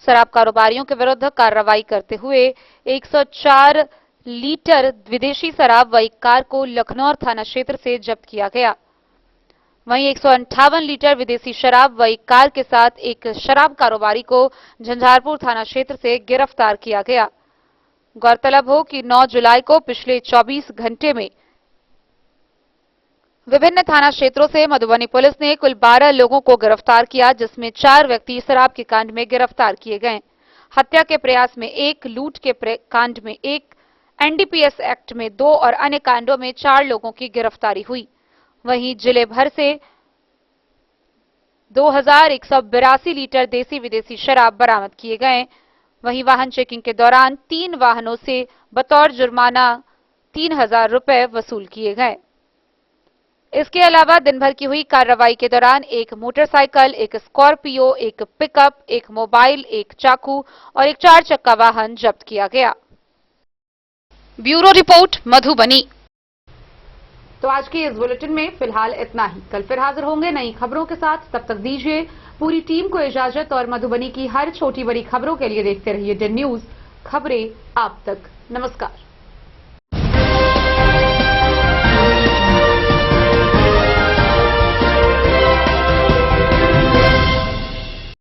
शराब कारोबारियों के विरुद्ध कार्रवाई करते हुए 104 लीटर विदेशी शराब व एक कार को लखनऊ थाना क्षेत्र से जब्त किया गया। वहीं 158 लीटर विदेशी शराब व एक कार के साथ एक शराब कारोबारी को झंझारपुर थाना क्षेत्र से गिरफ्तार किया गया। गौरतलब हो कि 9 जुलाई को पिछले 24 घंटे में विभिन्न थाना क्षेत्रों से मधुबनी पुलिस ने कुल 12 लोगों को गिरफ्तार किया, जिसमें 4 व्यक्ति शराब के कांड में गिरफ्तार किए गए। हत्या के प्रयास में 1, लूट के कांड में 1, एनडीपीएस एक्ट में 2 और अन्य कांडों में 4 लोगों की गिरफ्तारी हुई। वहीं जिले भर से 2182 लीटर देसी विदेशी शराब बरामद किए गए। वहीं वाहन चेकिंग के दौरान 3 वाहनों से बतौर जुर्माना 3000 रुपए वसूल किए गए। इसके अलावा दिन भर की हुई कार्रवाई के दौरान एक मोटरसाइकिल, एक स्कॉर्पियो, एक पिकअप, एक मोबाइल, एक चाकू और एक 4 चक्का वाहन जब्त किया गया। Bureau report Madhubani. तो आज के इस बुलेटिन में फिलहाल इतना ही। कल फिर हाजिर होंगे नई खबरों के साथ। तब तक दीजिए पूरी टीम को इजाजत और मधुबनी की हर छोटी बड़ी खबरों के लिए देखते रहिए DIN न्यूज, खबरें आप तक। नमस्कार।